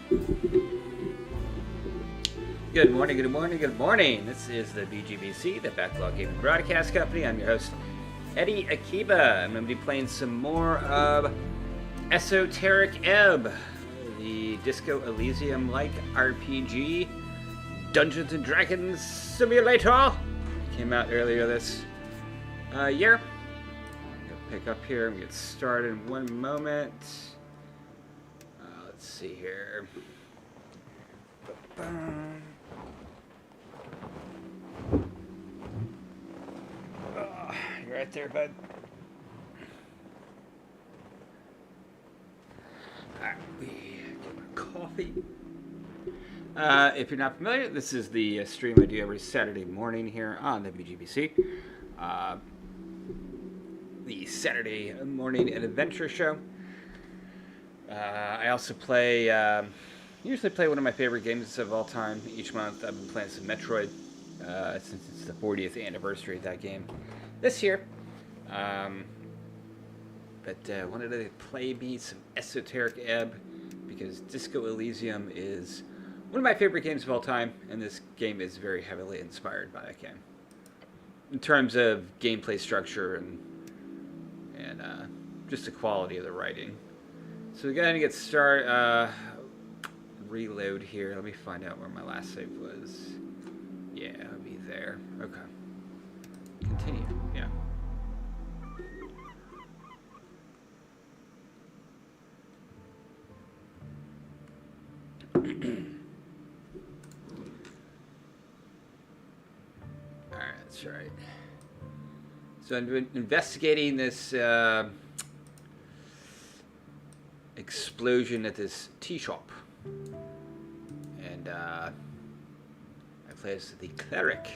Good morning, good morning, good morning. This is the BGBC, the Backlog Gaming Broadcast Company. I'm your host, Eddie Akiba. I'm going to be playing some more of Esoteric Ebb, the Disco Elysium-like RPG Dungeons & Dragons simulator. Came out earlier this year. I'm going to pick up here and get started in one moment. Let's see here. You right there, bud? Alright, we get my coffee. If you're not familiar, this is the stream I do every Saturday morning here on the BGBC. The Saturday morning adventure show. I also play, usually play one of my favorite games of all time each month. I've been playing some Metroid since it's the 40th anniversary of that game this year. But wanted to play me some Esoteric Ebb because Disco Elysium is one of my favorite games of all time, and this game is very heavily inspired by that game in terms of gameplay structure and just the quality of the writing. So we go ahead and get started. Reload here. Let me find out where my last save was. Yeah, I'll be there. Okay. Continue. Yeah. Alright, that's right. So I've been investigating this explosion at this tea shop. And I play as the cleric.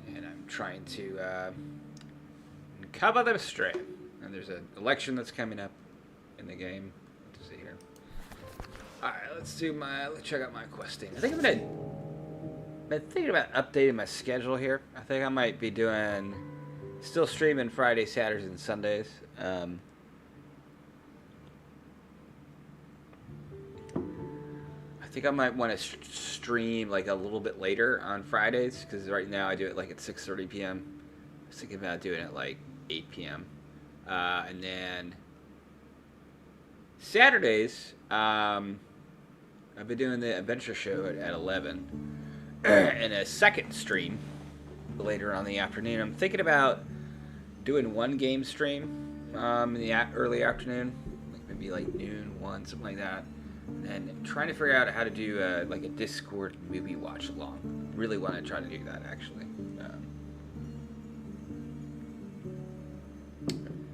And I'm trying to uncover the mystery. And there's an election that's coming up in the game. Let's see here. Alright, let's check out my questing. I think I've been thinking about updating my schedule here. I think I might be still streaming Fridays, Saturdays, and Sundays. I think I might want to stream like a little bit later on Fridays, because right now I do it like at 6:30 p.m. I was thinking about doing it like 8 p.m. And then Saturdays, I've been doing the adventure show at 11. And a second stream later on in the afternoon. I'm thinking about doing one game stream in the early afternoon, like maybe like noon, 1, something like that. And trying to figure out how to do like a Discord movie watch along. Really want to try to do that, actually.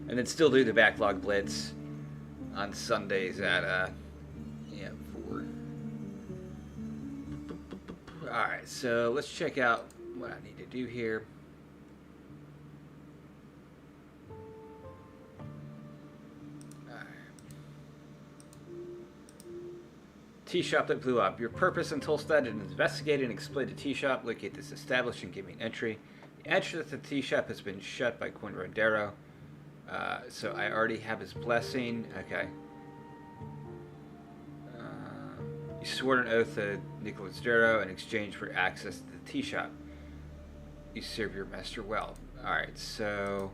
And then still do the Backlog Blitz on Sundays at 4. Alright, so let's check out what I need to do here. Tea shop that blew up. Your purpose in Tolstad is investigate and exploit the tea shop. Locate this established and give me an entry. The entrance to the tea shop has been shut by Quinn Rondero. So I already have his blessing. Okay. You swore an oath to Nicholas Darrow in exchange for access to the tea shop. You serve your master well. Alright, so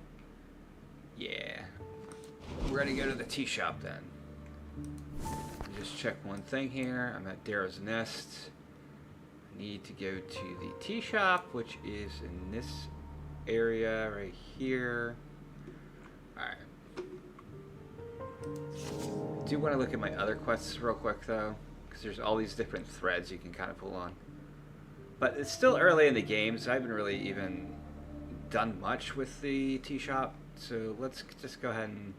yeah. We're gonna go to the tea shop then. Just check one thing here. I'm at Darrow's Nest. I need to go to the tea shop, which is in this area right here. Alright. I do want to look at my other quests real quick though, because there's all these different threads you can kind of pull on. But it's still early in the game, so I haven't really even done much with the tea shop. So let's just go ahead and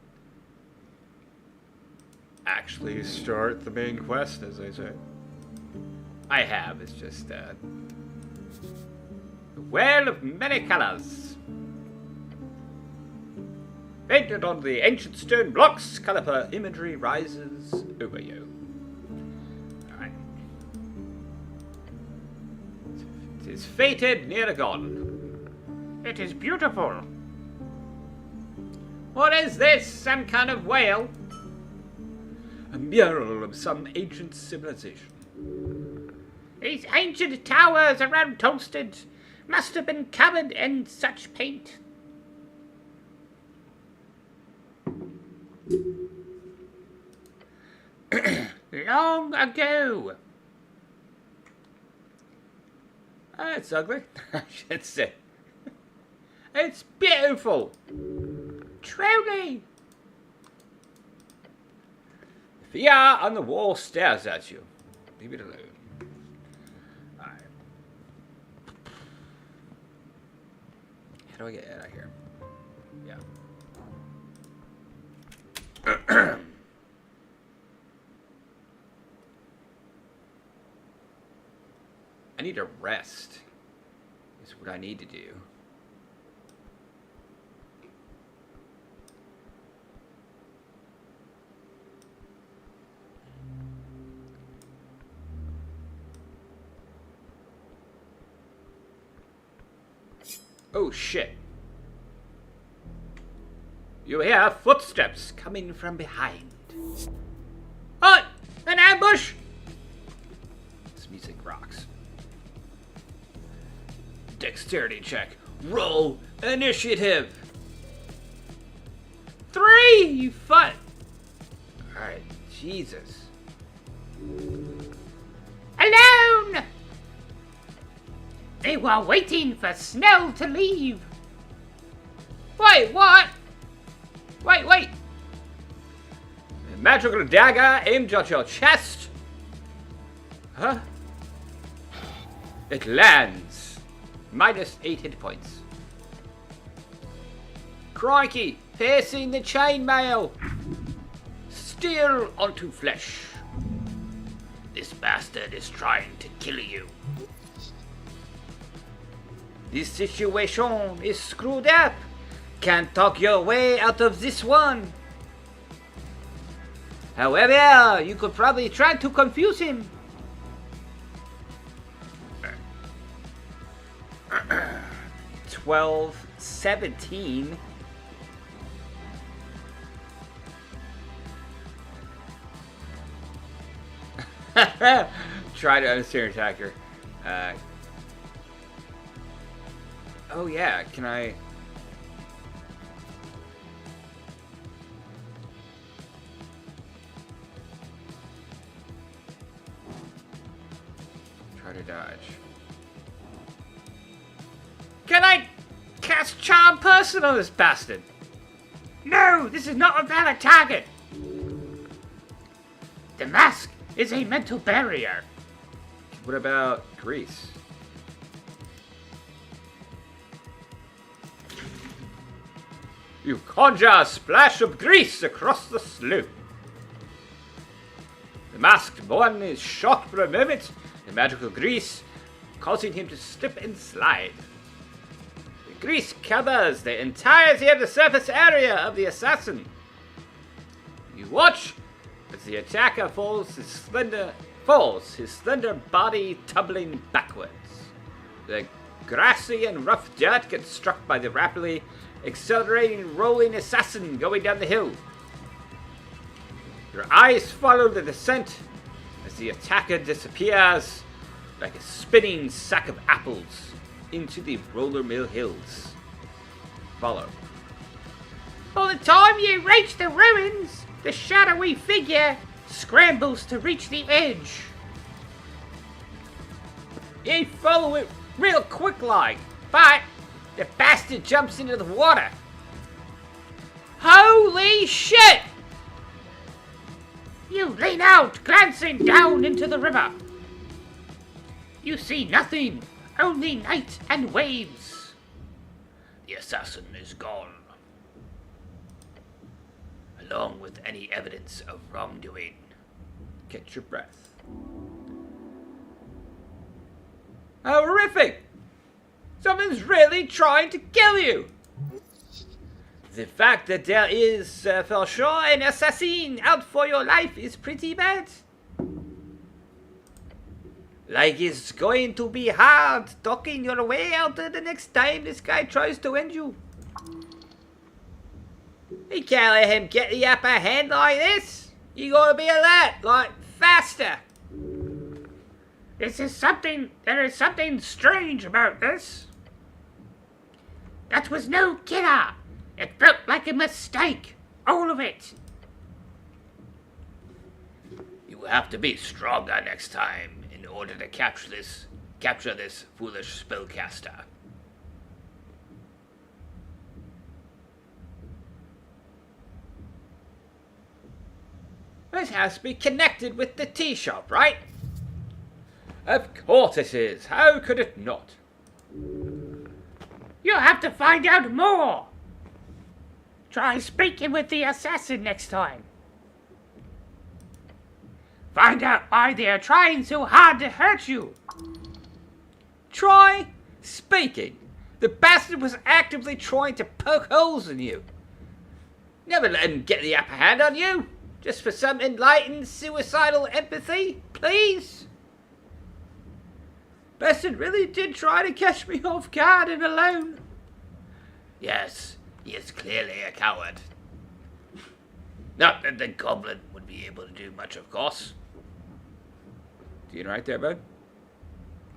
actually start the main quest, as they say. I have, it's just the Well of Many Colors. Painted on the ancient stone blocks, caliper imagery rises over you. Alright. It is fated near gone. It is beautiful. What is this? Some kind of whale? A mural of some ancient civilization. These ancient towers around Tolstead must have been covered in such paint. Long ago. It's ugly. I should say. It's beautiful. Truly. The fear on the wall stares at you. Leave it alone. Alright. How do I get out of here? Yeah. I need a rest. Is what I need to do. Oh shit. You hear footsteps coming from behind. Oh! An ambush! This music rocks. Dexterity check. Roll initiative. 3! You fuck! Alright, Jesus. Alone! They were waiting for Snell to leave. Wait, what? Wait. A magical dagger aimed at your chest. Huh? It lands. -8 hit points. Crikey, piercing the chainmail. Steel onto flesh. This bastard is trying to kill you. This situation is screwed up. Can't talk your way out of this one. However, you could probably try to confuse him. 12, 17. Try to understand attacker. Oh yeah, can I? Try to dodge. Can I cast Charm Person on this bastard? No, this is not a valid target. The mask is a mental barrier. What about Grease? You conjure a splash of grease across the slope. The masked one is shocked for a moment, the magical grease causing him to slip and slide. The grease covers the entirety of the surface area of the assassin. You watch as the attacker falls, his slender body tumbling backwards. The grassy and rough dirt gets struck by the rapidly accelerating, rolling assassin going down the hill. Your eyes follow the descent as the attacker disappears like a spinning sack of apples into the roller mill hills. Follow. By the time you reach the ruins, the shadowy figure scrambles to reach the edge. You follow it real quick like, but the bastard jumps into the water. Holy shit! You lean out, glancing down into the river. You see nothing, only night and waves. The assassin is gone, along with any evidence of wrongdoing. Catch your breath. Horrific! Someone's really trying to kill you! The fact that there is, for sure, an assassin out for your life is pretty bad. Like it's going to be hard talking your way out the next time this guy tries to end you. You can't let him get the upper hand like this. You gotta be alert, like, faster. There is something strange about this. That was no killer. It felt like a mistake. All of it. You have to be stronger next time in order to capture this foolish spellcaster. This has to be connected with the tea shop, right? Of course it is. How could it not? You'll have to find out more. Try speaking with the assassin next time. Find out why they are trying so hard to hurt you. Try speaking. The bastard was actively trying to poke holes in you. Never let him get the upper hand on you. Just for some enlightened suicidal empathy, please. Bastard really did try to catch me off guard and alone. Yes, he is clearly a coward. Not that the goblin would be able to do much, of course. You right there, bud?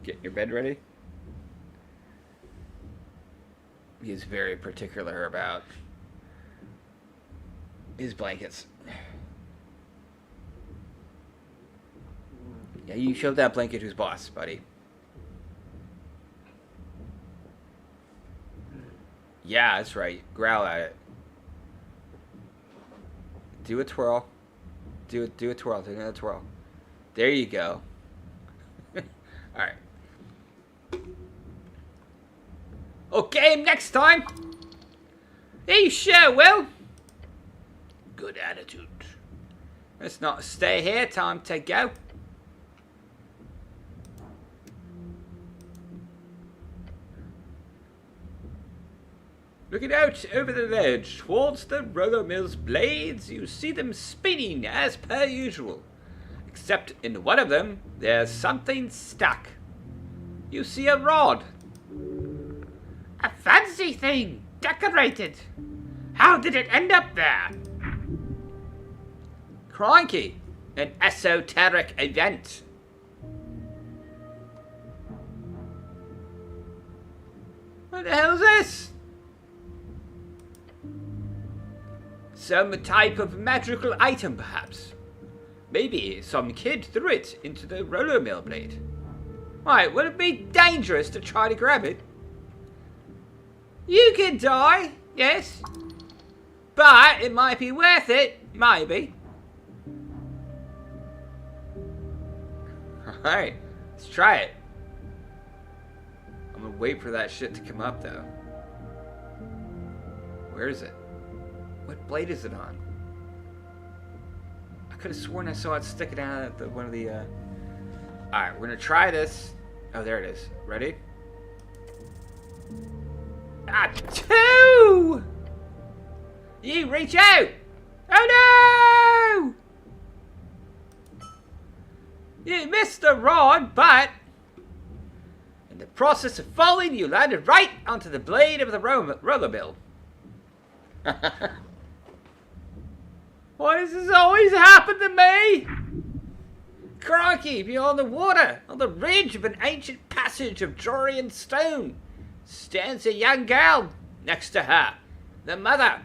Getting your bed ready? He's very particular about his blankets. Yeah, you showed that blanket who's boss, buddy. Yeah, that's right. Growl at it. Do a twirl. Do a twirl. Do another twirl. There you go. Alright. Okay, next time. You sure will. Good attitude. Let's not stay here. Time to go. Looking out over the ledge towards the roller mill's blades, you see them spinning as per usual. Except in one of them, there's something stuck. You see a rod. A fancy thing, decorated. How did it end up there? Crikey, an esoteric event. What the hell is this? Some type of magical item, perhaps. Maybe some kid threw it into the roller mill blade. Why, would it be dangerous to try to grab it? You could die, yes. But it might be worth it, maybe. Alright, let's try it. I'm gonna wait for that shit to come up, though. Where is it? What blade is it on? I could have sworn I saw it sticking out at one of the, Alright, we're gonna try this. Oh, there it is. Ready? Ah, 2! You reach out! Oh no! You missed the rod, but in the process of falling, you landed right onto the blade of the roller mill. Why does this always happen to me? Crikey, beyond the water, on the ridge of an ancient passage of Dorian stone, stands a young girl next to her, the mother.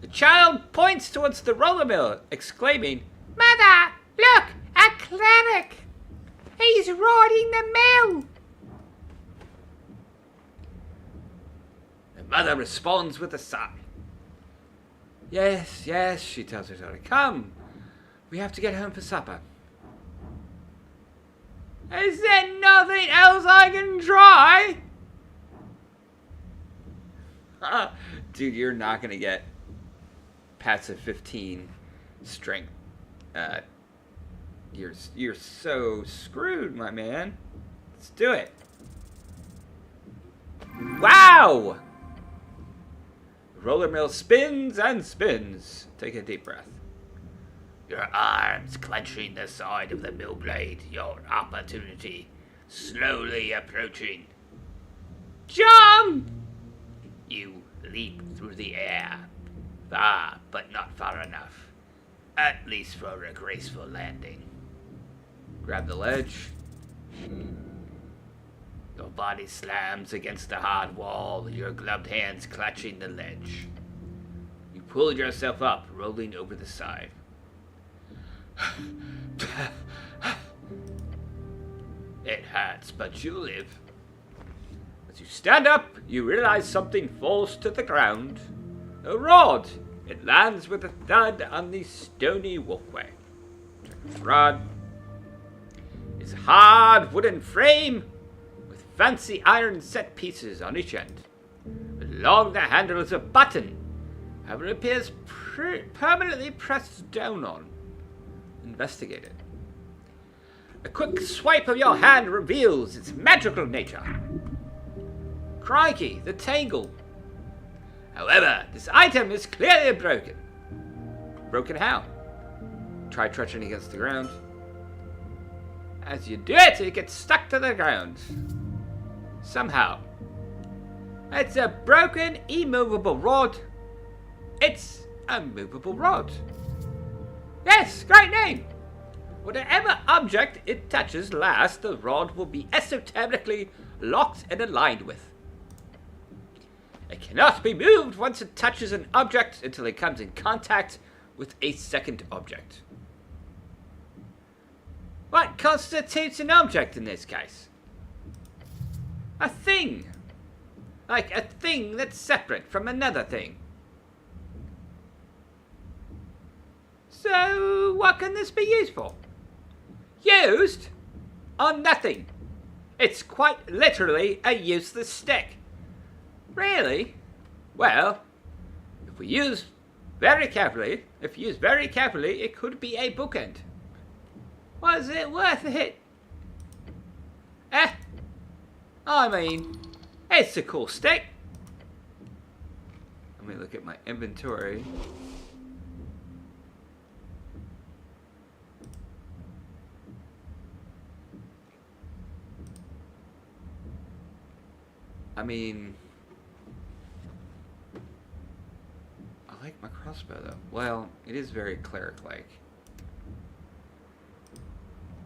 The child points towards the roller mill, exclaiming, Mother, look, a cleric. He's riding the mill. The mother responds with a sigh. Yes, yes, she tells her daughter. Come, we have to get home for supper. Is there nothing else I can try? Dude, you're not going to get past a 15 strength. You're so screwed, my man. Let's do it. Wow! Roller mill spins and spins. Take a deep breath. Your arms clenching the side of the mill blade. Your opportunity slowly approaching. Jump! You leap through the air. Far, but not far enough. At least for a graceful landing. Grab the ledge. Your body slams against the hard wall, your gloved hands clutching the ledge. You pull yourself up, rolling over the side. It hurts, but you live. As you stand up, you realize something falls to the ground. A rod! It lands with a thud on the stony walkway. The rod is a hard wooden frame with fancy iron set pieces on each end. Along the handle is a button, however it appears permanently pressed down on. Investigate it. A quick swipe of your hand reveals its magical nature. Crikey, the tangle. However, this item is clearly broken. Broken how? Try touching against the ground. As you do it, it gets stuck to the ground. Somehow. It's a broken, immovable rod. It's a movable rod. Yes, great name! Whatever object it touches last, the rod will be esoterically locked and aligned with. It cannot be moved once it touches an object until it comes in contact with a second object. What constitutes an object in this case? A thing. Like a thing that's separate from another thing. So, what can this be used for? Used on nothing. It's quite literally a useless stick. Really? Well, if used very carefully, it could be a bookend. Was it worth it? I mean, it's a cool stick. Let me look at my inventory. I mean, I like my crossbow though. Well, it is very cleric-like.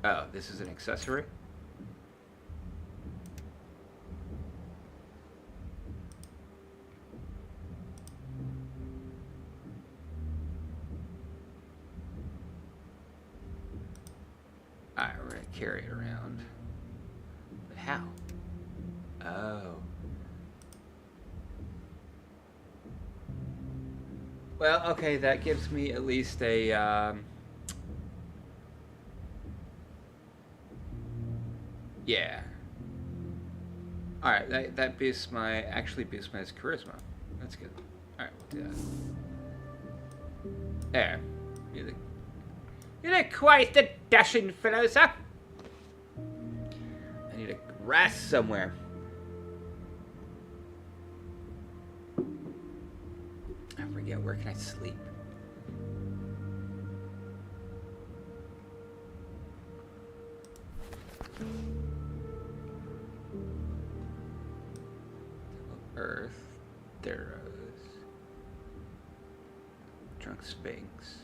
Oh, this is an accessory? Alright, we're gonna carry it around. But how? Oh. Well, okay, that gives me at least a, yeah. Alright, that boosts my, actually boosts my charisma. That's good. Alright, we'll do that. There. You look quite the dashing fellow, sir. I need a rest somewhere. I forget, where can I sleep? Earth, Theros, Drunk Sphinx.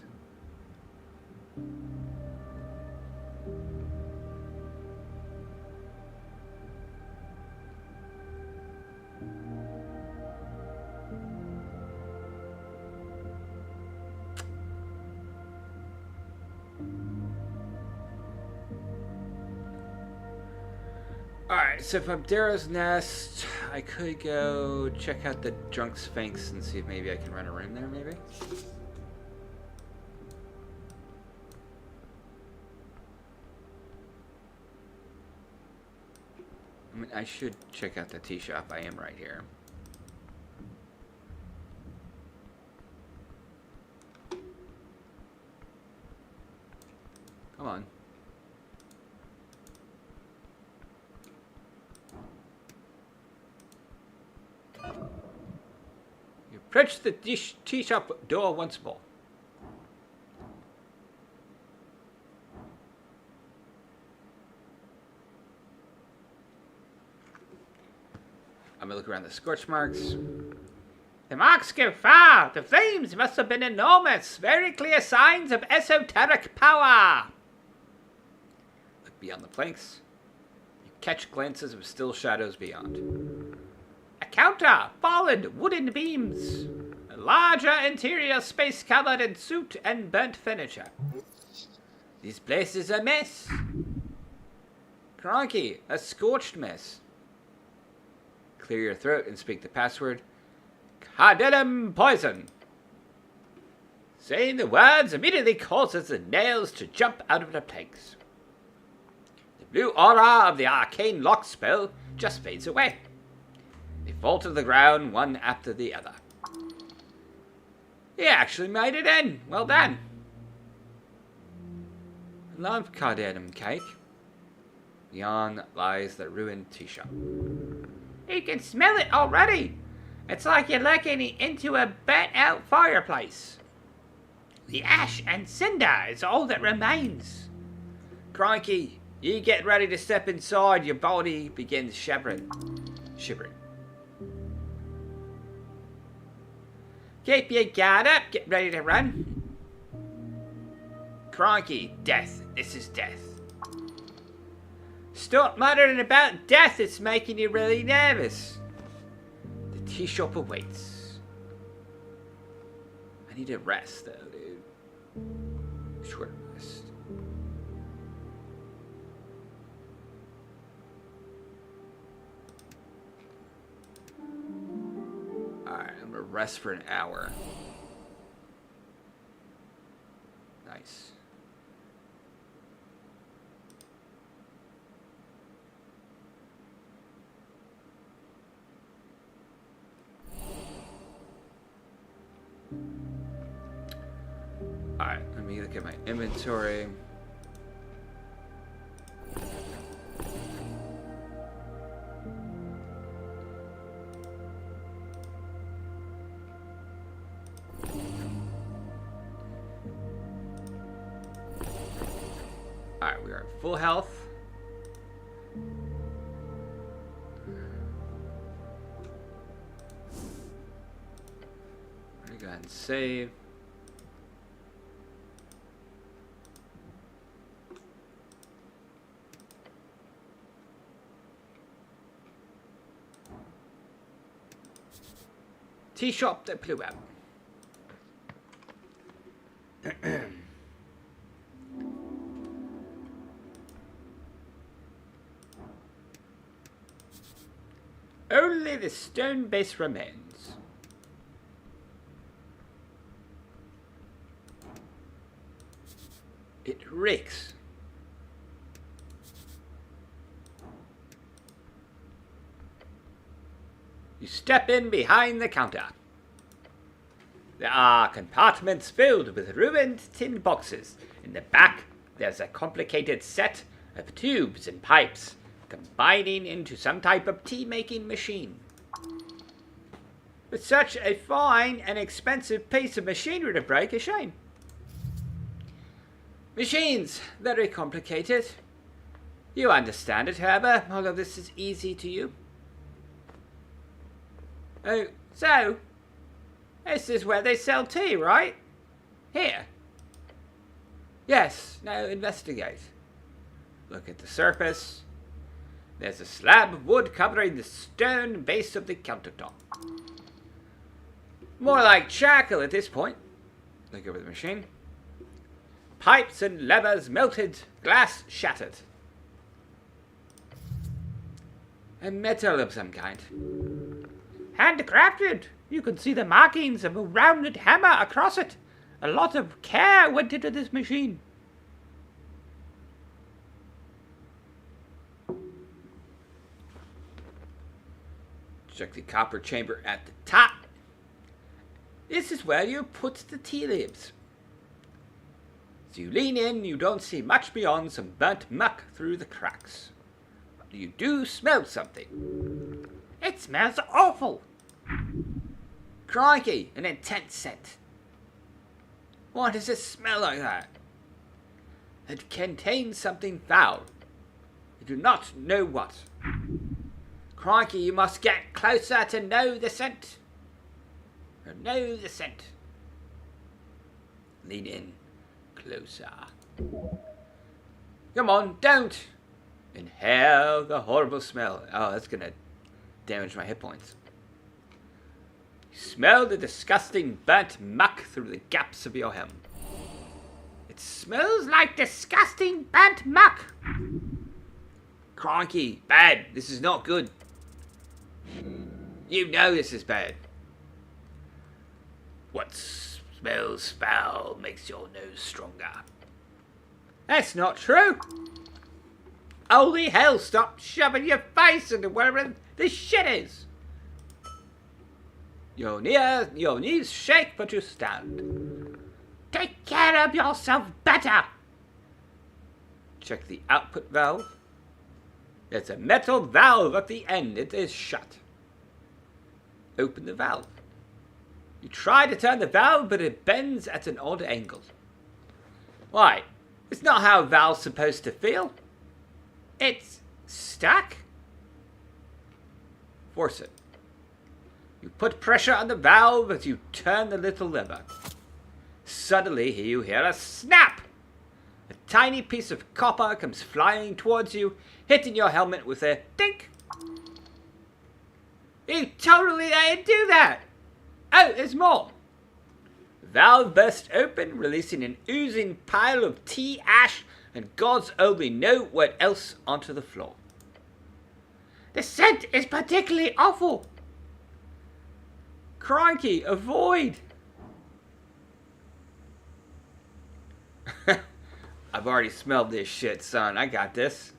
Alright, so from Darrow's Nest, I could go check out the Drunk Sphinx and see if maybe I can run a room there, maybe? I mean, I should check out the tea shop. I am right here. Come on. You approach the tea shop door once more. I'm gonna look around the scorch marks. The marks go far. The flames must have been enormous. Very clear signs of esoteric power. Look beyond the planks. You catch glances of still shadows beyond. A counter. Fallen wooden beams. A larger interior space covered in soot and burnt furniture. This place is a mess. Crikey, a scorched mess. Clear your throat and speak the password. Cardellum poison. Saying the words immediately causes the nails to jump out of the planks. The blue aura of the arcane lock spell just fades away. They fall to the ground one after the other. You actually made it in. Well done. Love cardellum cake. Beyond lies the ruined tea shop. You can smell it already. It's like you're looking into a burnt-out fireplace. The ash and cinder is all that remains. Crikey, you get ready to step inside, your body begins shivering. Keep your guard up, get ready to run. Crikey, death, this is death. Stop muttering about death, it's making you really nervous. The tea shop awaits. I need a rest though, dude. Short rest. Alright, I'm gonna rest for an hour. Nice. Alright, let me look at my inventory. Alright, we are at full health. Let me go ahead and save. Tea shop that blew up. Only the stone base remains. It reeks. You step in behind the counter. There are compartments filled with ruined tin boxes. In the back, there's a complicated set of tubes and pipes combining into some type of tea-making machine. With such a fine and expensive piece of machinery to break, a shame. Machines, very complicated. You understand it, however, all of this is easy to you. Oh, so, this is where they sell tea, right? Here. Yes, now investigate. Look at the surface. There's a slab of wood covering the stone base of the countertop. More like charcoal at this point. Look over the machine. Pipes and levers melted, glass shattered. A metal of some kind. Handcrafted. You can see the markings of a rounded hammer across it. A lot of care went into this machine. Check the copper chamber at the top. This is where you put the tea leaves. As you lean in, you don't see much beyond some burnt muck through the cracks. But you do smell something. It smells awful. Crikey, an intense scent. Why does it smell like that? It contains something foul. You do not know what. Crikey, you must get closer to know the scent. Her nose is scent. Lean in closer. Come on, don't! Inhale the horrible smell. Oh, that's gonna damage my hit points. You smell the disgusting burnt muck through the gaps of your helm. It smells like disgusting burnt muck. Crikey, bad. This is not good. You know this is bad. What smells foul makes your nose stronger. That's not true. Holy hell, stop shoving your face into wherever this shit is. Your knees shake, but you stand. Take care of yourself better. Check the output valve. There's a metal valve at the end. It is shut. Open the valve. You try to turn the valve, but it bends at an odd angle. Why? It's not how a valve's supposed to feel. It's stuck. Force it. You put pressure on the valve as you turn the little lever. Suddenly you hear a snap. A tiny piece of copper comes flying towards you, hitting your helmet with a dink. You totally didn't do that. Oh, there's more. The valve burst open, releasing an oozing pile of tea ash and gods only know what else onto the floor. The scent is particularly awful. Crikey, avoid. I've already smelled this shit, son. I got this.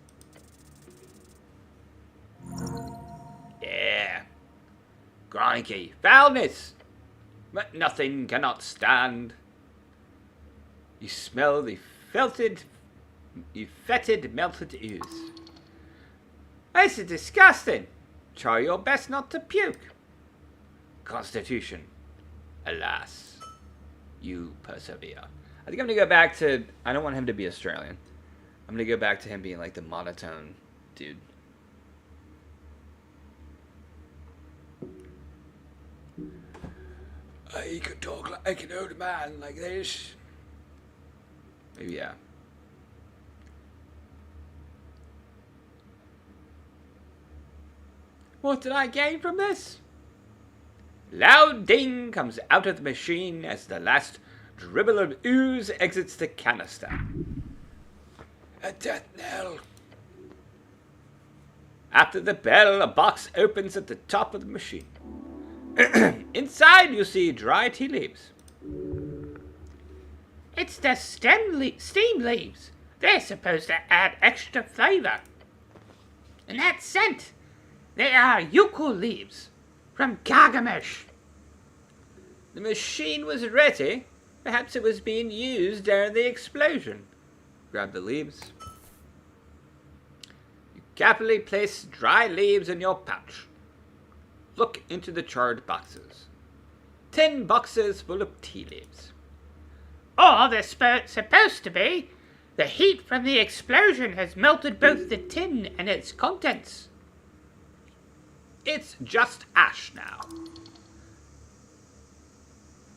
Yeah. Crikey, foulness. But nothing cannot stand. You smell the fetid, melted ooze. This is disgusting. Try your best not to puke. Constitution. Alas, you persevere. I think I'm going to go back to... I don't want him to be Australian. I'm going to go back to him being like the monotone dude. I could talk like an old man like this. Maybe, yeah. What did I gain from this? Loud ding comes out of the machine as the last dribble of ooze exits the canister. A death knell. After the bell, a box opens at the top of the machine. Inside, you see dry tea leaves. It's the steam leaves. They're supposed to add extra flavor. And that scent, they are yucca leaves from Gargamesh. The machine was ready. Perhaps it was being used during the explosion. Grab the leaves. You carefully place dry leaves in your pouch. Look into the charred boxes. 10 boxes full of tea leaves. Or they're supposed to be. The heat from the explosion has melted both the tin and its contents. It's just ash now.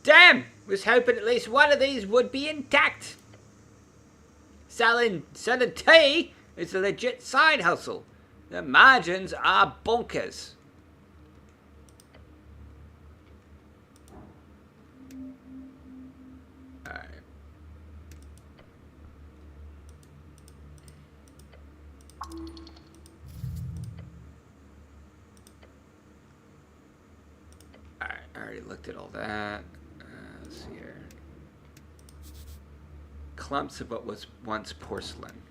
Damn! Was hoping at least one of these would be intact. Selling tea is a legit side hustle. The margins are bonkers. Alright. Alright, I already looked at all that. Let's see here. Clumps of what was once porcelain.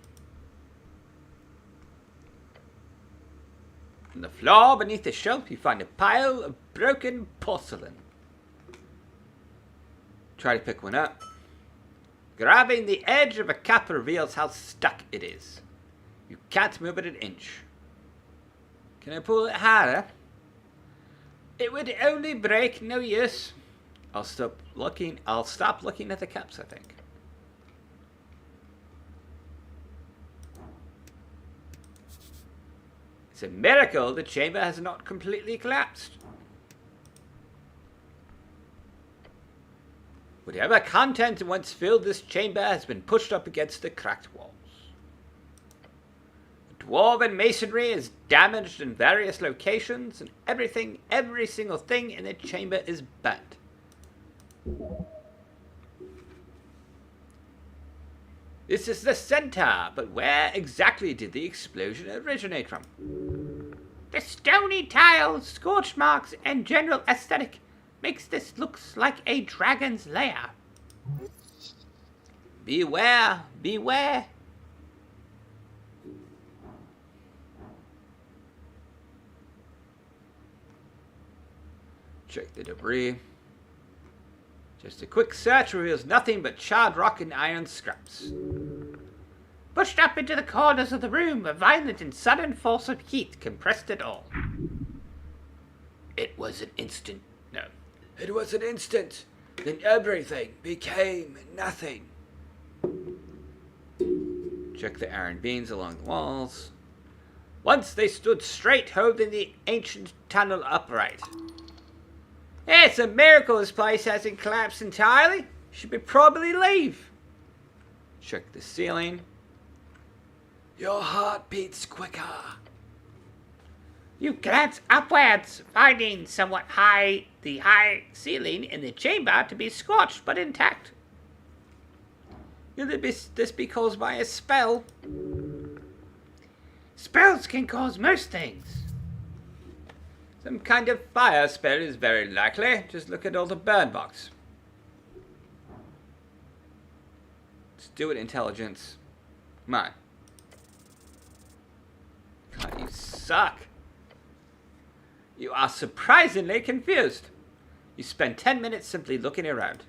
On the floor beneath the shelf, you find a pile of broken porcelain. Try to pick one up. Grabbing the edge of a cup reveals how stuck it is. You can't move it an inch. Can I pull it harder? It would only break, no use. I'll stop looking at the cups, I think. It's a miracle the chamber has not completely collapsed. Whatever content once filled this chamber has been pushed up against the cracked walls. The dwarven masonry is damaged in various locations, and every single thing in the chamber is burnt. This is the center, but where exactly did the explosion originate from? The stony tiles, scorch marks, and general aesthetic makes this look like a dragon's lair. Beware, beware. Check the debris. Just a quick search reveals nothing but charred rock and iron scraps. Pushed up into the corners of the room, a violent and sudden force of heat compressed it all. It was an instant. No. It was an instant. Then everything became nothing. Check the iron beams along the walls. Once they stood straight, holding the ancient tunnel upright. It's a miracle this place hasn't collapsed entirely. Should probably leave. Check the ceiling. Your heart beats quicker. You glance upwards, finding somewhat high the high ceiling in the chamber to be scorched but intact. Could this be caused by a spell? Spells can cause most things. Some kind of fire spell is very likely. Just look at all the burn box. Let's do it, intelligence. Come on. God, you suck. You are surprisingly confused. You spend 10 minutes simply looking around.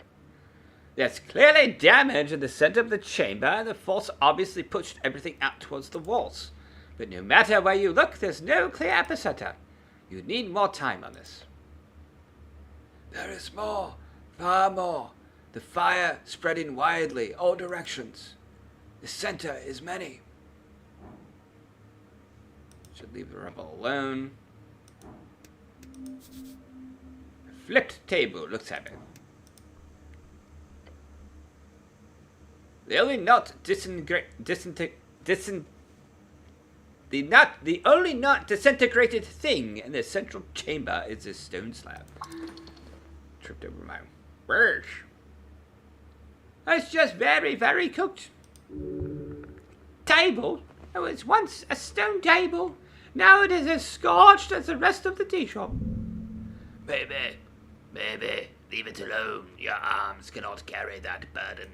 There's clearly damage in the center of the chamber, and the force obviously pushed everything out towards the walls. But no matter where you look, there's no clear epicenter. You need more time on this. There is more, far more. The fire spreading widely, all directions. The center is many. Should leave the rubble alone. A flipped table looks at it. The only not the only not disintegrated thing in the central chamber is this stone slab. Tripped over my words. It's just very, very cooked. Table? It was once a stone table. Now it is as scorched as the rest of the tea shop. Baby, leave it alone. Your arms cannot carry that burden.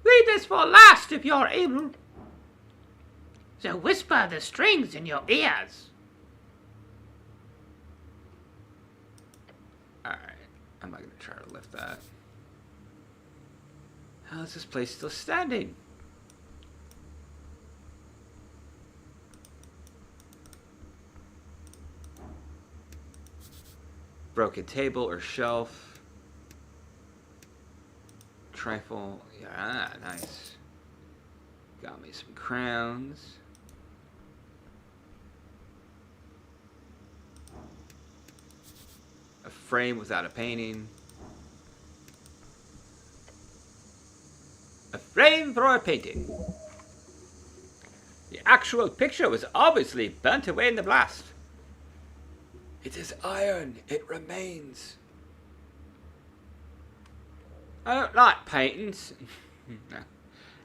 Leave this for last if you're able. So whisper the strings in your ears. Alright, I'm not going to try to lift that. How is this place still standing? Broken table or shelf. Trifle. Yeah, nice. Got me some crowns. A frame without a painting. A frame for a painting. The actual picture was obviously burnt away in the blast. It is iron. It remains. I don't like paintings.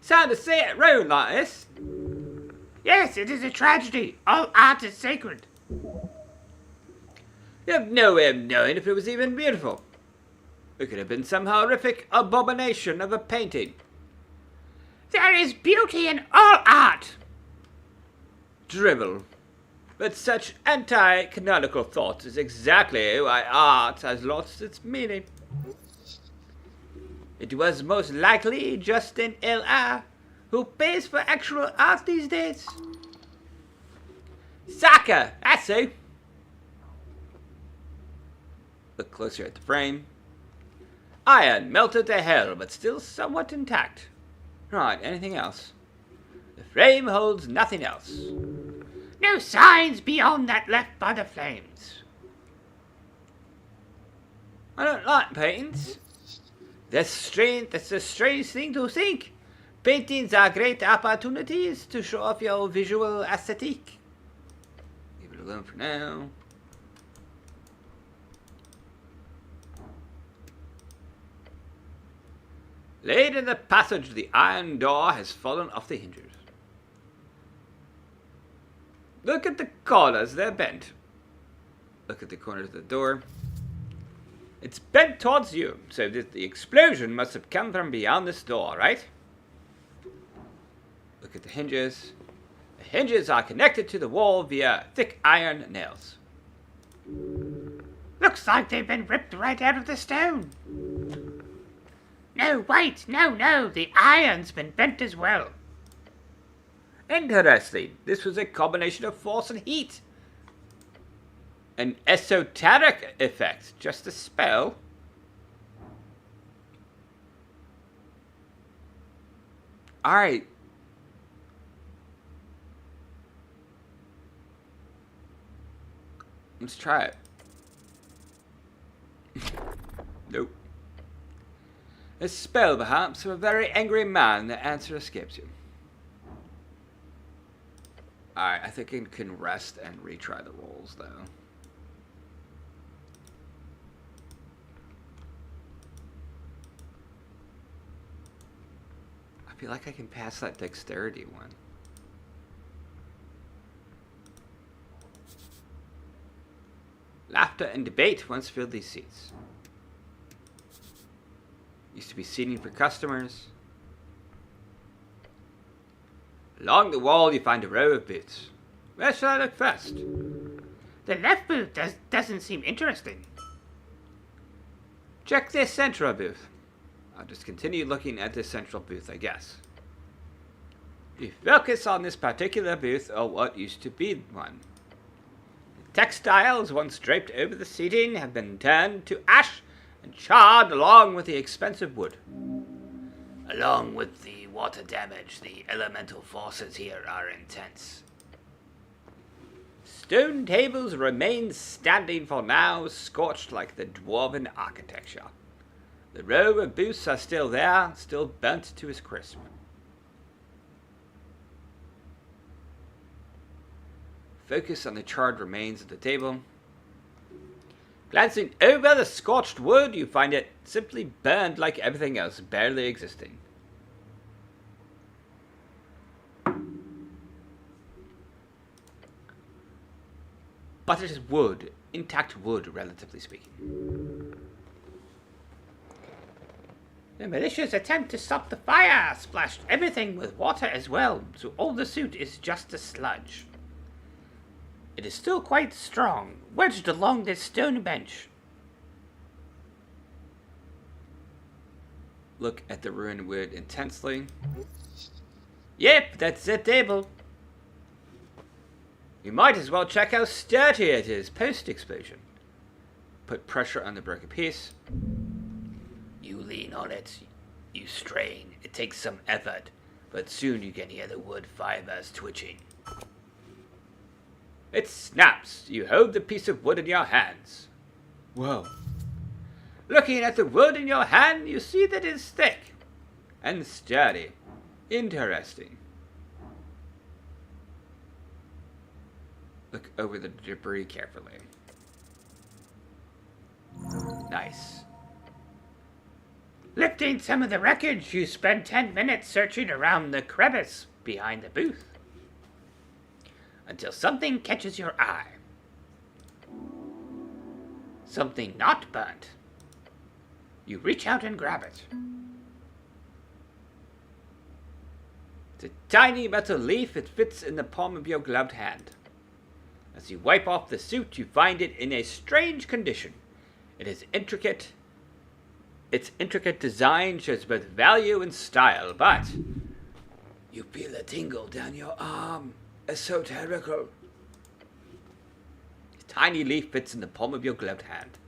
Sad to see it ruined like this. Yes, it is a tragedy. All art is sacred. You have no way of knowing if it was even beautiful. It could have been some horrific abomination of a painting. There is beauty in all art. Drivel. But such anti-canonical thoughts is exactly why art has lost its meaning. It was most likely Justin L.R. who pays for actual art these days. Saka, that's who. Look closer at the frame. Iron melted to hell, but still somewhat intact. Right, anything else? The frame holds nothing else. No signs beyond that left by the flames. I don't like paintings. That's a strange thing to think. Paintings are great opportunities to show off your visual aesthetic. Leave it alone for now. Late in the passage, the iron door has fallen off the hinges. Look at the corners, they're bent. Look at the corners of the door. It's bent towards you, so that the explosion must have come from beyond this door, right? Look at the hinges. The hinges are connected to the wall via thick iron nails. Looks like they've been ripped right out of the stone. No, wait, no, the iron's been bent as well. Interesting. This was a combination of force and heat. An esoteric effect, just a spell. Alright. Let's try it. Nope. A spell, perhaps, of a very angry man. The answer escapes you. Alright, I think I can rest and retry the rolls, though. I feel like I can pass that dexterity one. Laughter and debate once filled these seats. Used to be seating for customers. Along the wall you find a row of booths. Where shall I look first? The left booth doesn't seem interesting. Check this central booth. I'll just continue looking at this central booth, I guess. You focus on this particular booth, or what used to be one. The textiles once draped over the seating have been turned to ash and charred along with the expensive wood. Along with the water damage, the elemental forces here are intense. Stone tables remain standing for now, scorched like the dwarven architecture. The row of booths are still there, still burnt to a crisp. Focus on the charred remains of the table. Glancing over the scorched wood, you find it simply burned like everything else, barely existing. But it is wood, intact wood, relatively speaking. The malicious attempt to stop the fire splashed everything with water as well, so all the suit is just a sludge. It is still quite strong, wedged along this stone bench. Look at the ruined wood intensely. Yep, that's the table. You might as well check how sturdy it is post-explosion. Put pressure on the broken piece. You lean on it, you strain. It takes some effort, but soon you can hear the wood fibers twitching. It snaps. You hold the piece of wood in your hands. Whoa. Looking at the wood in your hand, you see that it is thick and sturdy. Interesting. Look over the debris carefully. Nice. Lifting some of the wreckage, you spend 10 minutes searching around the crevice behind the booth. Until something catches your eye. Something not burnt. You reach out and grab it. It's a tiny metal leaf. It fits in the palm of your gloved hand. As you wipe off the suit, you find it in a strange condition. It is intricate. Its intricate design shows both value and style, but you feel a tingle down your arm. Esoterical. The tiny leaf fits in the palm of your gloved hand.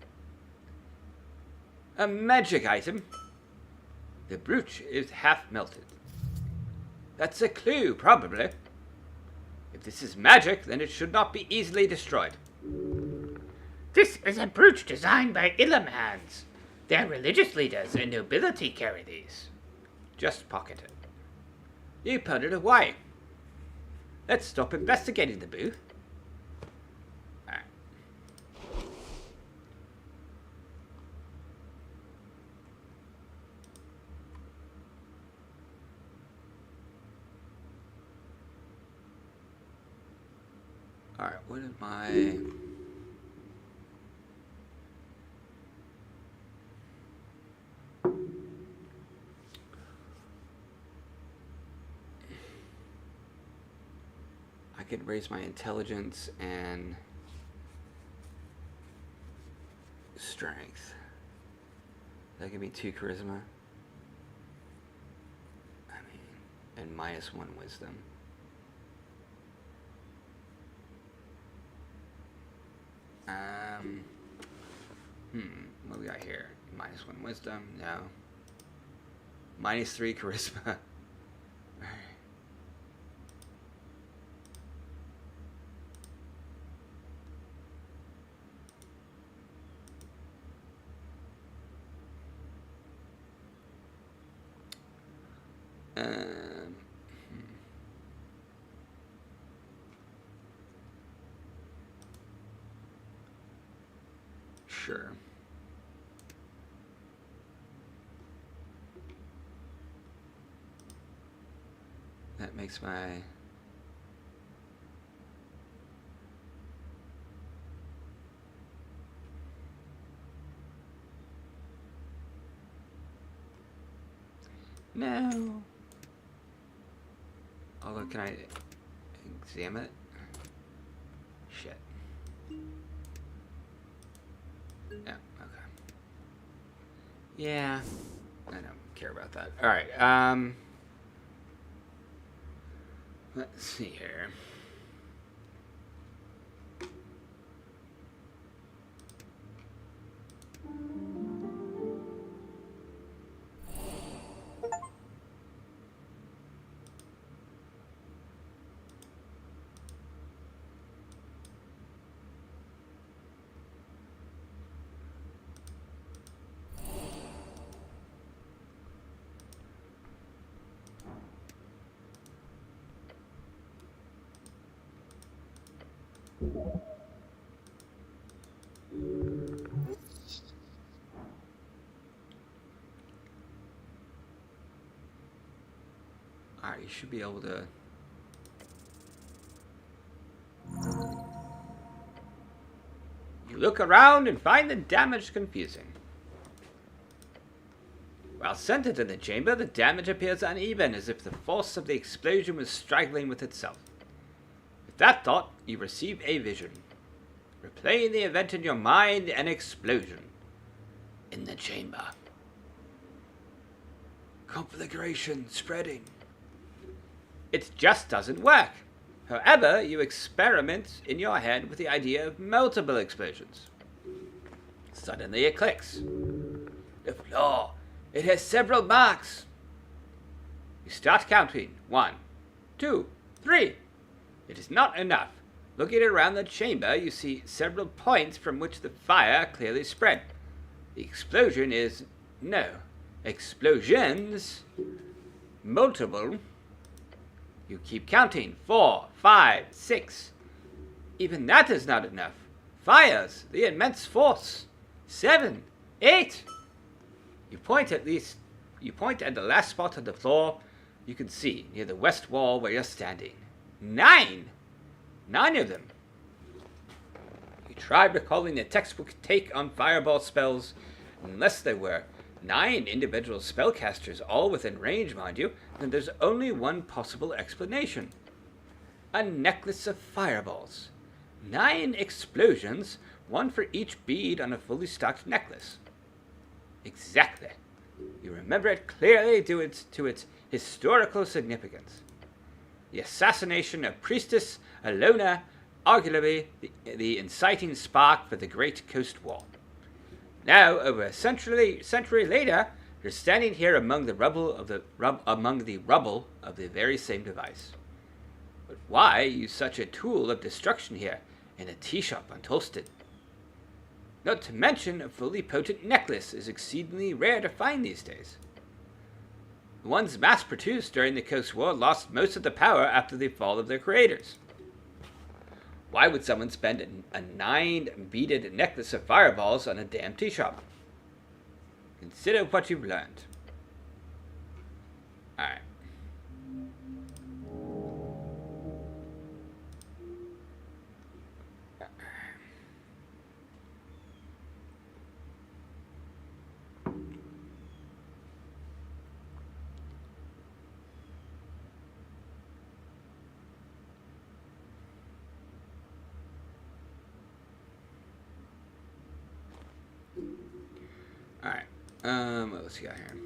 A magic item. The brooch is half melted. That's a clue, probably. If this is magic, then it should not be easily destroyed. This is a brooch designed by Illamhans. Their religious leaders and nobility carry these. Just pocket it. You put it away. Let's stop investigating the booth. Alright. Alright, what am I... I could raise my intelligence and strength. That give me 2 charisma. I mean, and -1 wisdom. What we got here? -1 wisdom? No. -3 charisma. Sure. That makes my... No. Although, can I examine it? Shit. Yeah, okay. Yeah, I don't care about that. Alright, let's see here. Alright, you should be able to... You look around and find the damage confusing. While centered in the chamber, the damage appears uneven, as if the force of the explosion was struggling with itself. With that thought, you receive a vision. Replaying the event in your mind, an explosion in the chamber. Conflagration spreading. It just doesn't work. However, you experiment in your head with the idea of multiple explosions. Suddenly it clicks. The floor, it has several marks. You start counting. 1, 2, 3. It is not enough. Looking around the chamber, you see several points from which the fire clearly spread. The explosion is... no. Explosions... multiple... You keep counting. 4, 5, 6. Even that is not enough. Fires, the immense force. 7, 8. You point at the last spot on the floor you can see, near the west wall where you're standing. 9. 9 of them. You tried recalling the textbook take on fireball spells, unless there were 9 individual spellcasters, all within range, mind you, then there's only one possible explanation. A necklace of fireballs. 9 explosions, 1 for each bead on a fully stocked necklace. Exactly. You remember it clearly due to its historical significance. The assassination of Priestess Alona, arguably the inciting spark for the Great Coast War. Now, over a century later, you're standing here among the rubble of the very same device. But why use such a tool of destruction here in a tea shop on Tolston? Not to mention, a fully potent necklace is exceedingly rare to find these days. The ones mass-produced during the Coast War lost most of the power after the fall of their creators. Why would someone spend a 9-beaded necklace of fireballs on a damn tea shop? Consider what you've learned. Alright. Alright, what else we got here?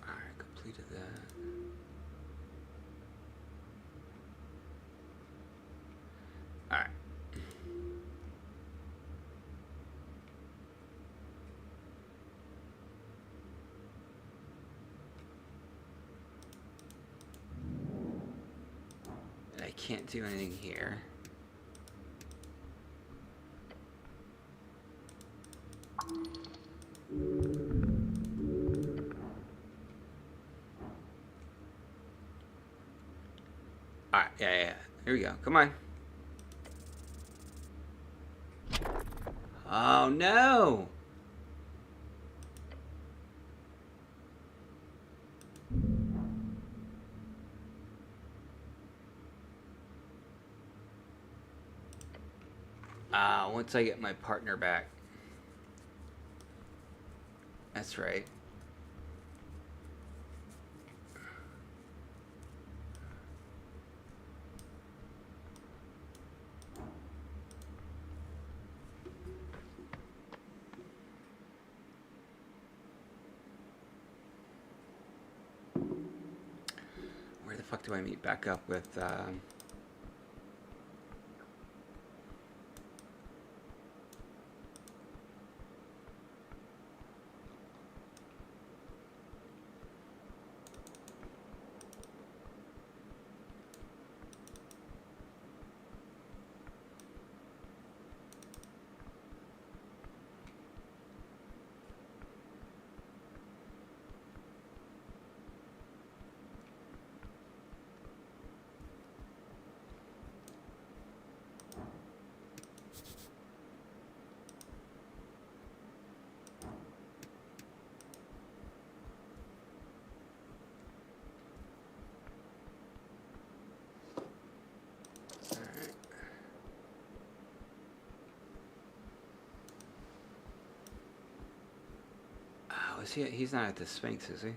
Alright, completed that. Alright. I can't do anything here. Alright, yeah. Here we go. Come on. Oh no! Once I get my partner back. That's right. Where the fuck do I meet back up with, is he? He's not at the Sphinx, is he?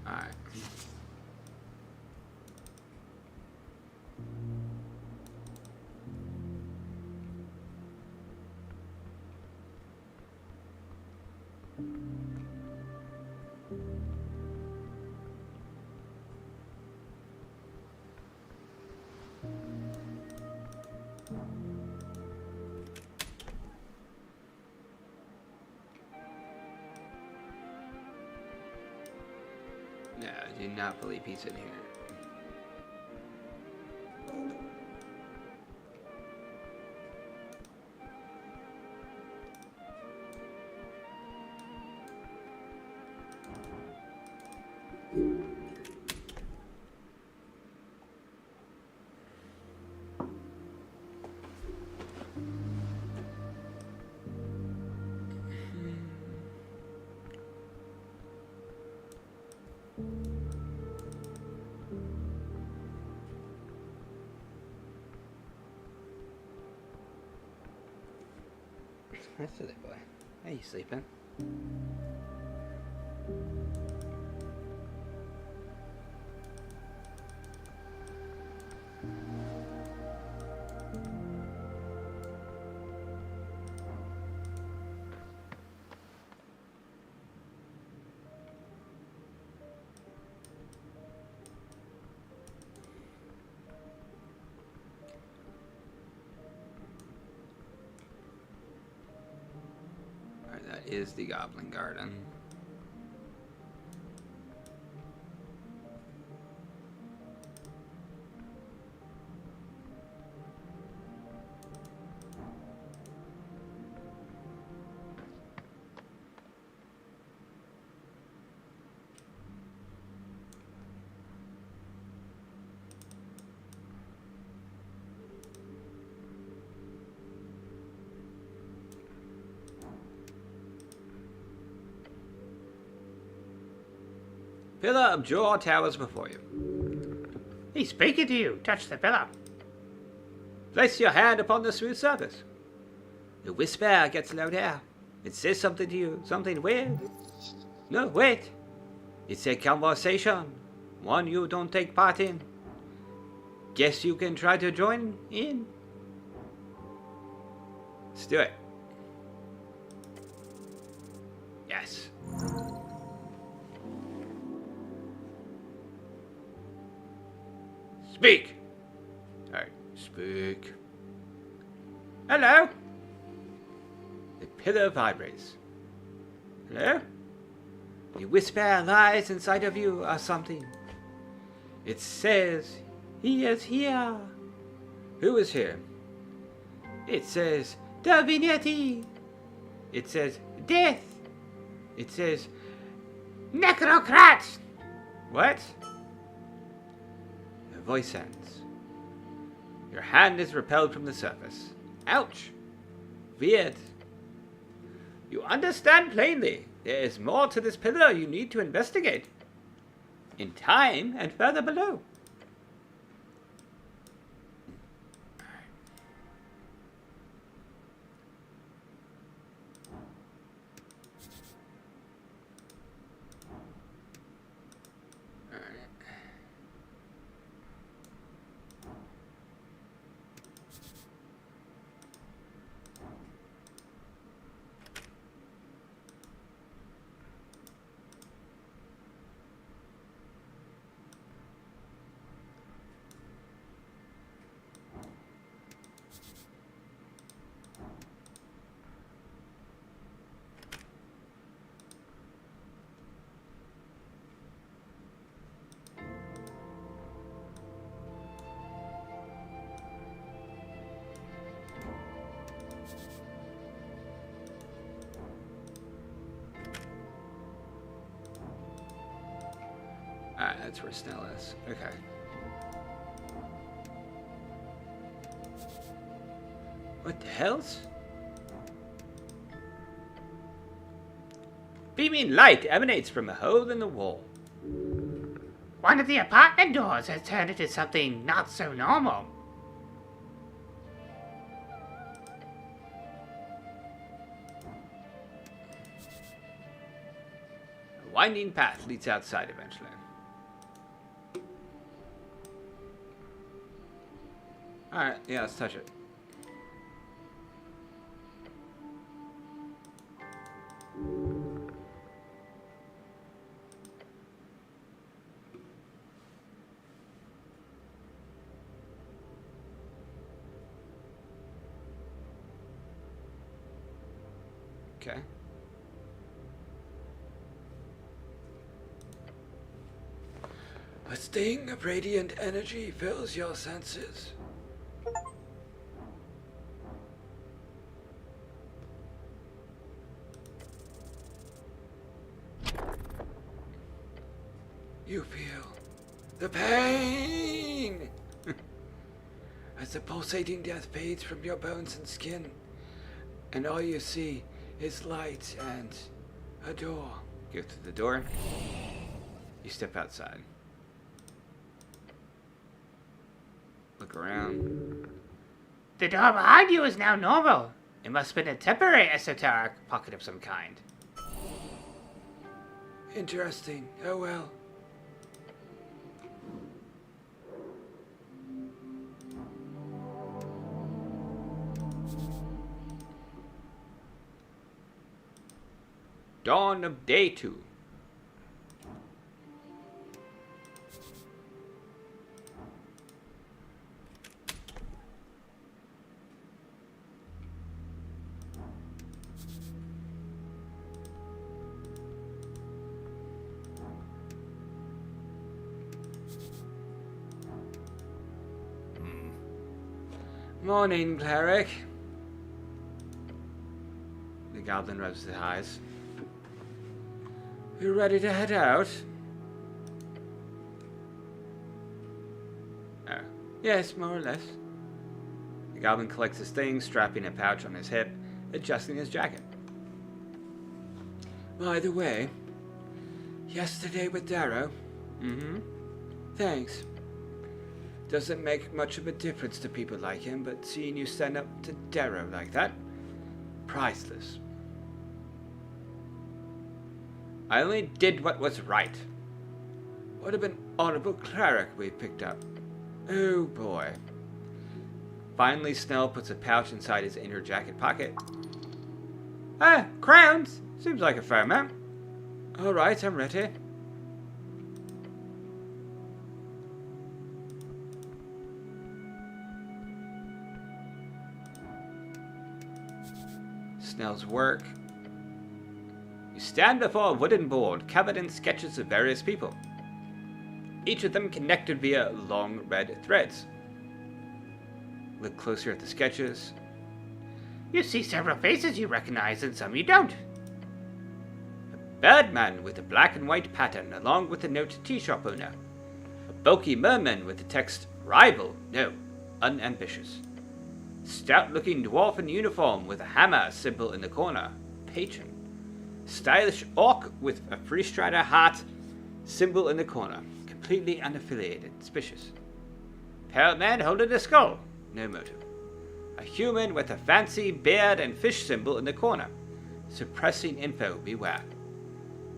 Alright. No, I do not believe he's in here. That's the boy. Hey, you sleeping? is the Goblin Garden. Pillar of Jaw towers before you. He's speaking to you. Touch the pillar. Place your hand upon the smooth surface. The whisper gets louder. It says something to you, something weird. No, wait. It's a conversation, one you don't take part in. Guess you can try to join in. Let's do it. Yes. Speak! Alright, speak. Hello? The pillar vibrates. Hello? The whisper lies inside of you or something. It says, he is here. Who is here? It says, Divinity. It says, death. It says, Necrocrat! what? The voice ends. Your hand is repelled from the surface. Ouch! Weird. You understand plainly. There is more to this pillar you need to investigate. In time and further below. Alright, that's where Snell is. Okay. What the hell's? Beaming light emanates from a hole in the wall. One of the apartment doors has turned into something not so normal. A winding path leads outside eventually. Alright, yeah, let's touch it. Okay. A sting of radiant energy fills your senses. You feel the pain as the pulsating death fades from your bones and skin, and all you see is light and a door. You go through the door. You step outside. Look around. The door behind you is now normal. It must have been a temporary esoteric pocket of some kind. Interesting. Oh well. Dawn of day 2. Morning, cleric. The goblin rubs his eyes. You ready to head out? Oh, yes, more or less. The goblin collects his things, strapping a pouch on his hip, adjusting his jacket. By the way, yesterday with Darrow. Thanks. Doesn't make much of a difference to people like him, but seeing you stand up to Darrow like that, priceless. I only did what was right. What of an honorable cleric we picked up. Oh boy. Finally, Snell puts a pouch inside his inner jacket pocket. Ah, crowns! Seems like a fair amount. Alright, I'm ready. Snell's work. You stand before a wooden board covered in sketches of various people, each of them connected via long red threads. Look closer at the sketches. You see several faces you recognize and some you don't. A birdman with a black and white pattern along with the note tea shop owner. A bulky merman with the text rival, no, unambitious. Stout-looking dwarf in uniform with a hammer symbol in the corner, patron. Stylish orc with a freestrider hat symbol in the corner, completely unaffiliated, suspicious. Pale man holding a skull, no motive. A human with a fancy beard and fish symbol in the corner, suppressing info, beware.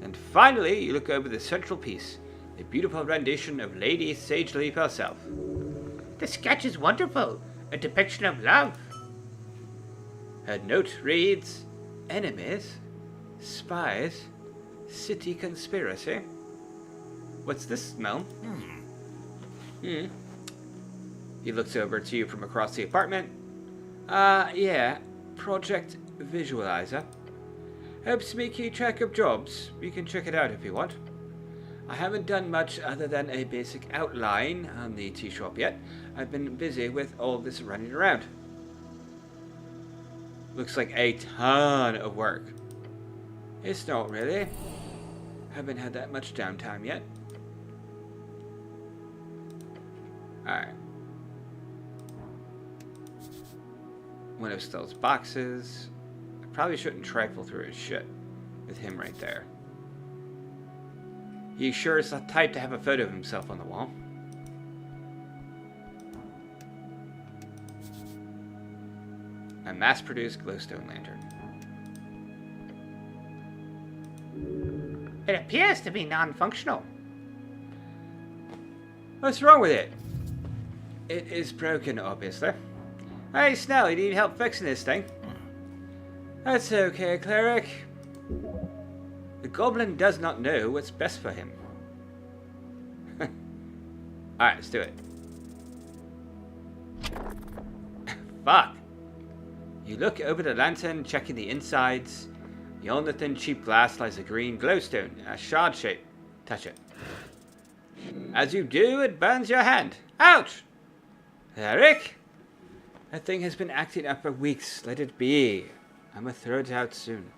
And finally, you look over the central piece, a beautiful rendition of Lady Sageleaf herself. The sketch is wonderful. A depiction of love. Her note reads, enemies, spies, city conspiracy. What's this smell? He looks over to you from across the apartment. Yeah, Project Visualizer. Helps me keep track of jobs. You can check it out if you want. I haven't done much other than a basic outline on the tea shop yet. I've been busy with all this running around. Looks like a ton of work. It's not really. Haven't had that much downtime yet. Alright. One of Stell's boxes. I probably shouldn't trifle through his shit with him right there. He sure is the type to have a photo of himself on the wall. A mass-produced glowstone lantern. It appears to be non-functional. What's wrong with it? It is broken, obviously. Hey, Snell, you need help fixing this thing? That's okay, cleric. The goblin does not know what's best for him. Alright, let's do it. Fuck. You look over the lantern, checking the insides. Beyond the thin cheap glass lies a green glowstone, a shard shape. Touch it. As you do, it burns your hand. Ouch! Eric? That thing has been acting up for weeks. Let it be. I'm gonna throw it out soon.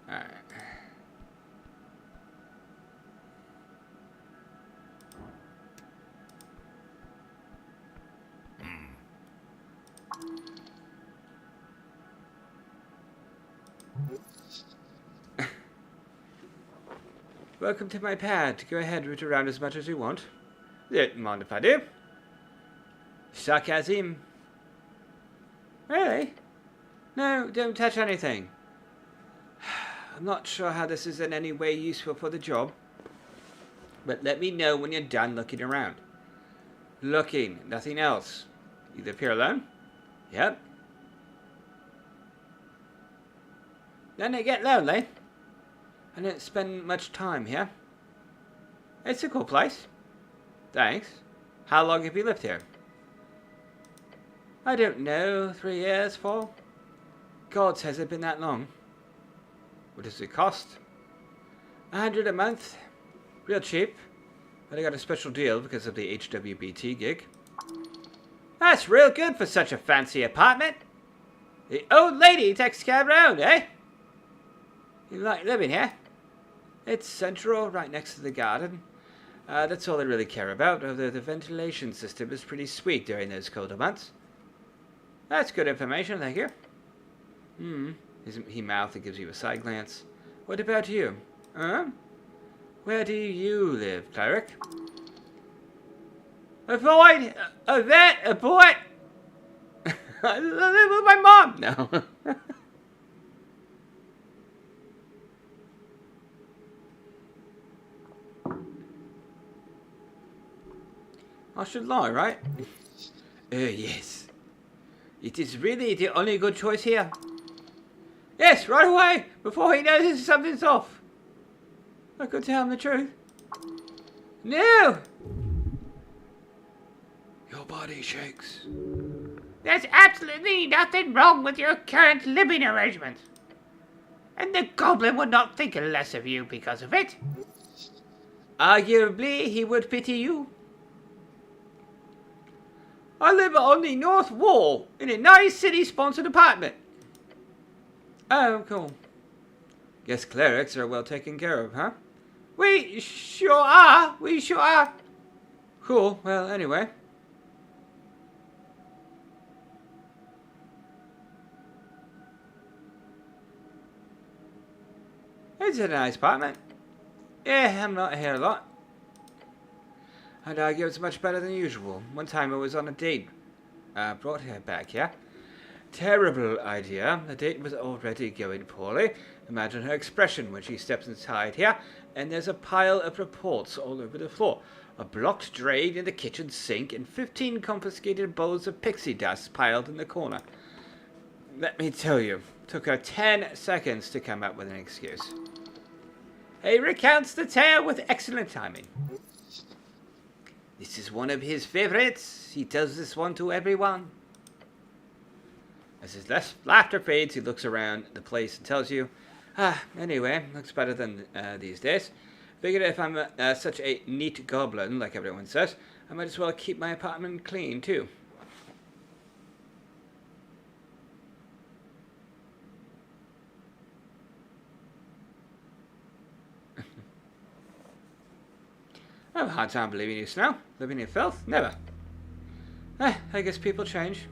Alright. Welcome to my pad. Go ahead, root around as much as you want. Don't mind if I do. Sarcasm. Really? No, don't touch anything. I'm not sure how this is in any way useful for the job. But let me know when you're done looking around. Looking, nothing else. You live here alone? Yep. Then it get lonely. I don't spend much time here. It's a cool place. Thanks. How long have you lived here? I don't know, 3 years, 4? God says it's been that long. What does it cost? 100 a month. Real cheap. But I got a special deal because of the HWBT gig. That's real good for such a fancy apartment. The old lady takes care of her own, eh? You like living here? It's central, right next to the garden. That's all I really care about, although the ventilation system is pretty sweet during those colder months. That's good information, thank you. He mouths and gives you a side glance. What about you? Where do you live, cleric? Avoid! Avoid! I live with my mom! No. I should lie, right? Yes. It is really the only good choice here. Yes, right away, before he notices something's off. I could tell him the truth. No! Your body shakes. There's absolutely nothing wrong with your current living arrangement. And the goblin would not think less of you because of it. Arguably, he would pity you. I live on the north wall in a nice city-sponsored apartment. Oh, cool. Guess clerics are well taken care of, huh? We sure are. We sure are. Cool. Well, anyway. It's a nice apartment. Yeah, I'm not here a lot. I'd argue it's much better than usual. One time I was on a date. Brought her back here. Terrible idea. The date was already going poorly. Imagine her expression when she steps inside here, and there's a pile of reports all over the floor. A blocked drain in the kitchen sink, and 15 confiscated bowls of pixie dust piled in the corner. Let me tell you, took her 10 seconds to come up with an excuse. He recounts the tale with excellent timing. This is one of his favorites. He tells this one to everyone. As his laughter fades, he looks around the place and tells you, anyway, looks better than these days. Figured if I'm such a neat goblin, like everyone says, I might as well keep my apartment clean, too. I have a hard time believing you, Snow. Living in filth? Never. I guess people change.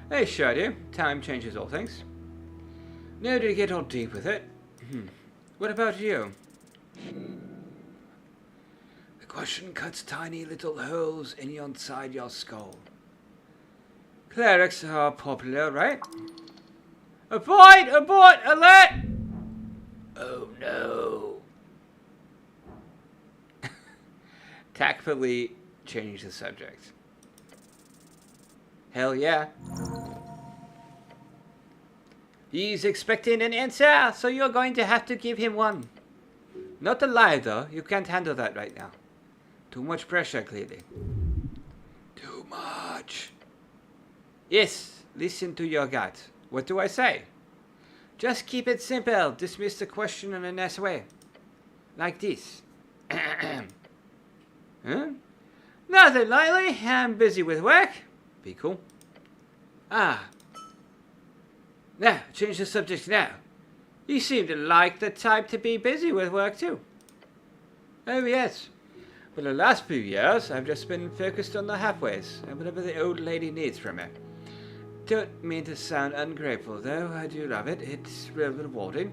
They sure do. Time changes all things. No need to get all deep with it. What about you? The question cuts tiny little holes inside your skull. Clerics are popular, right? Avoid! Abort! Alert! Oh no. Tactfully change the subject. Hell yeah. He's expecting an answer, so you're going to have to give him one. Not a lie, though. You can't handle that right now. Too much pressure, clearly. Too much. Yes, listen to your gut. What do I say? Just keep it simple. Dismiss the question in a nice way. Like this. Huh? Nothing lately. I'm busy with work. Be cool. Now, change the subject now. You seem to like the type to be busy with work too. Oh yes. For the last few years, I've just been focused on the halfways and whatever the old lady needs from me. Don't mean to sound ungrateful, though. I do love it. It's real rewarding.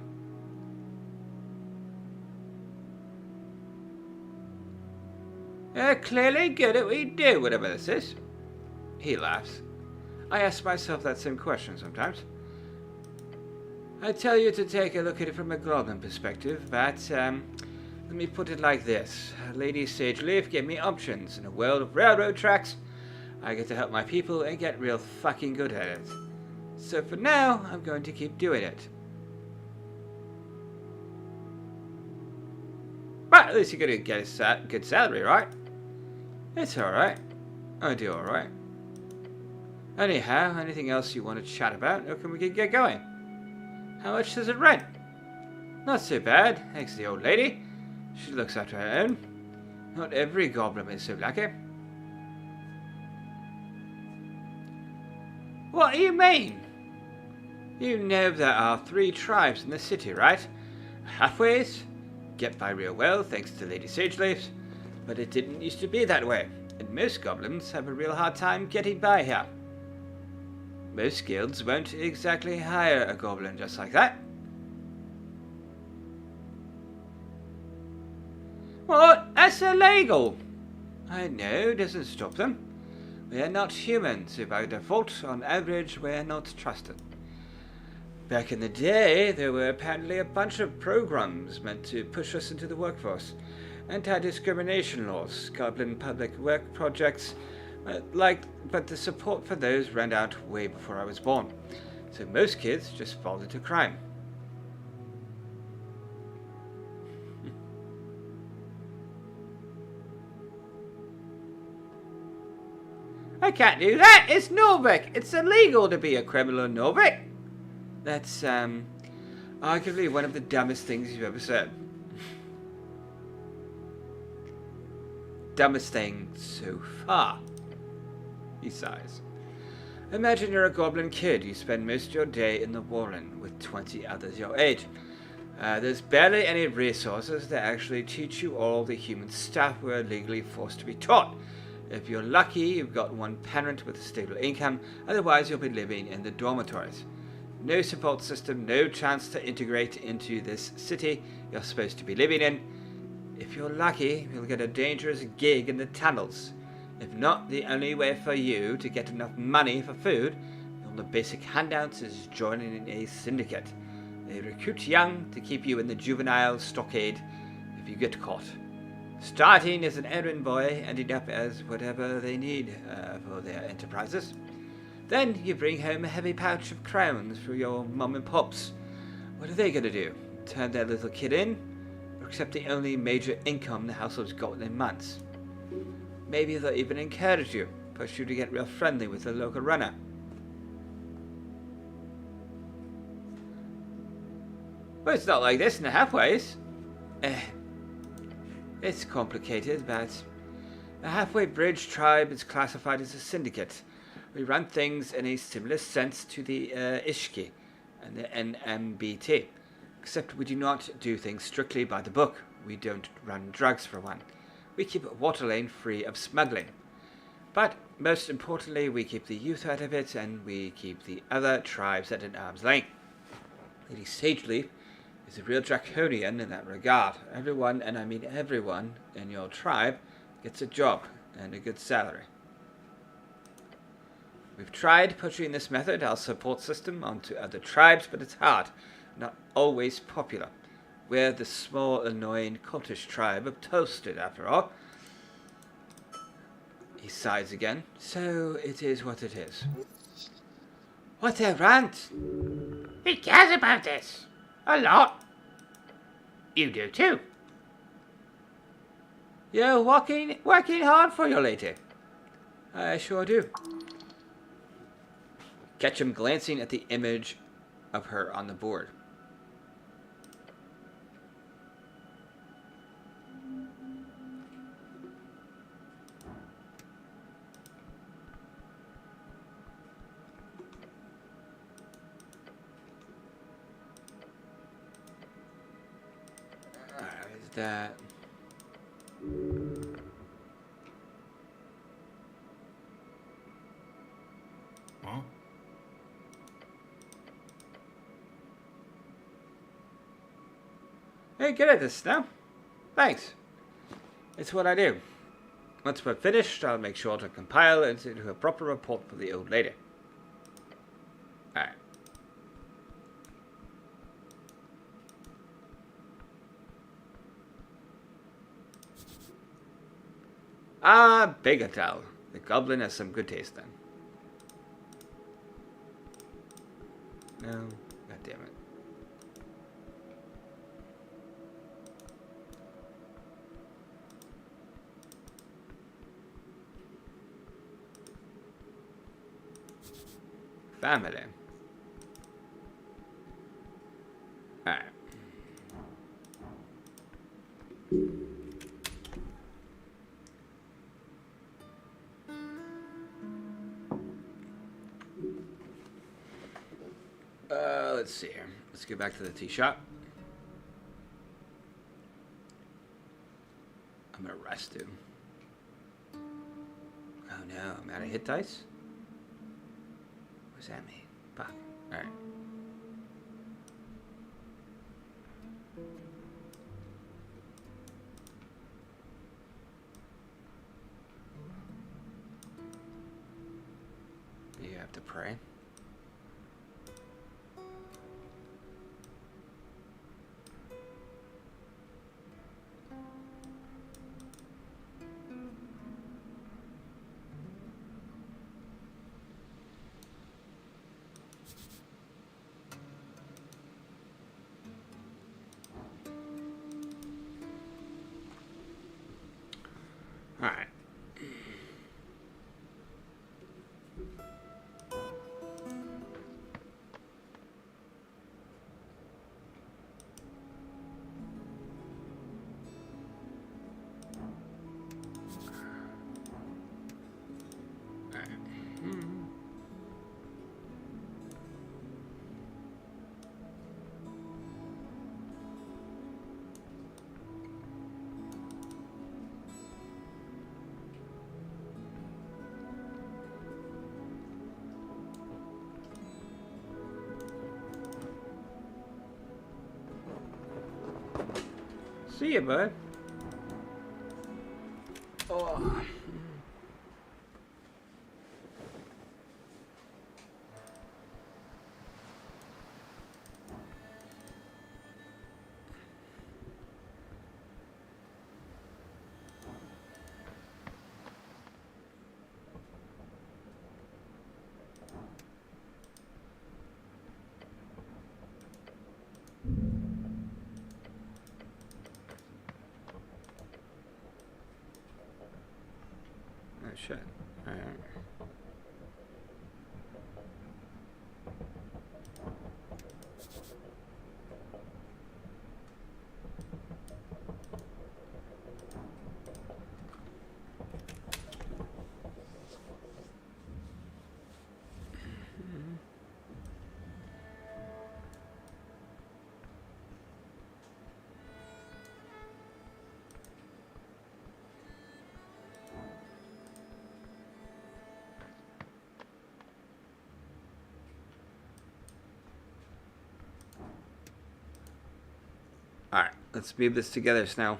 Clearly good at what you do, whatever this is. He laughs. I ask myself that same question sometimes. I tell you to take a look at it from a goblin perspective, but let me put it like this. Lady Sage Leaf gave me options in a world of railroad tracks. I get to help my people and get real fucking good at it. So for now, I'm going to keep doing it. But at least you're going to get a good salary, right? It's alright. I do alright. Anyhow, anything else you want to chat about, or can we get going? How much does it rent? Not so bad, thanks to the old lady. She looks after her own. Not every goblin is so lucky. What do you mean? You know there are 3 tribes in the city, right? Halfways get by real well thanks to Lady Sageleaf, but it didn't used to be that way, and most goblins have a real hard time getting by here. Most guilds won't exactly hire a goblin just like that. What? That's illegal! I know, doesn't stop them. We are not human, so by default, on average, we are not trusted. Back in the day, there were apparently a bunch of programs meant to push us into the workforce. Anti-discrimination laws, goblin public work projects, but the support for those ran out way before I was born. So most kids just fall into crime. I can't do that! It's Norvik! It's illegal to be a criminal in Norvik! That's, arguably one of the dumbest things you've ever said. Dumbest thing so far. He sighs. Imagine you're a goblin kid. You spend most of your day in the Warren with 20 others your age. There's barely any resources that actually teach you all the human stuff we're legally forced to be taught. If you're lucky, you've got one parent with a stable income, otherwise you'll be living in the dormitories. No support system, no chance to integrate into this city you're supposed to be living in. If you're lucky, you'll get a dangerous gig in the tunnels. If not, the only way for you to get enough money for food, all the basic handouts, is joining a syndicate. They recruit young to keep you in the juvenile stockade if you get caught. Starting as an errand boy, ending up as whatever they need for their enterprises. Then you bring home a heavy pouch of crowns for your mum and pops. What are they going to do? Turn their little kid in? Or accept the only major income the household's gotten in months? Maybe they'll even encourage you, push you to get real friendly with the local runner. Well, it's not like this in the halfways. It's complicated, but a halfway bridge tribe is classified as a syndicate. We run things in a similar sense to the Ishki and the NMBT, except we do not do things strictly by the book. We don't run drugs, for one. We keep Waterlane free of smuggling. But most importantly, we keep the youth out of it, and we keep the other tribes at an arm's length. Lady Sageleaf is a real draconian in that regard. Everyone, and I mean everyone, in your tribe gets a job and a good salary. We've tried pushing this method, our support system, onto other tribes, but it's hard, not always popular. We're the small, annoying, cultish tribe of Toasted, after all. He sighs again. So it is what it is. What a rant! He cares about this. A lot. You do too. You're working hard for your lady. I sure do. Catch him glancing at the image of her on the board. Is that... Huh? Hey, good at this now. Thanks. It's what I do. Once we're finished, I'll make sure to compile it into a proper report for the old lady. Alright. Ah, Bigotel. The goblin has some good taste then. No, god damn it. Family. Alright. Let's see here. Let's get back to the tea shop. I'm gonna rest him. Oh no, I'm out of hit dice? What does that mean? Fuck. Alright. You have to pray. All right. See you, bud. Oh. Oh shit. Alright. Alright, let's weave this together, Snow.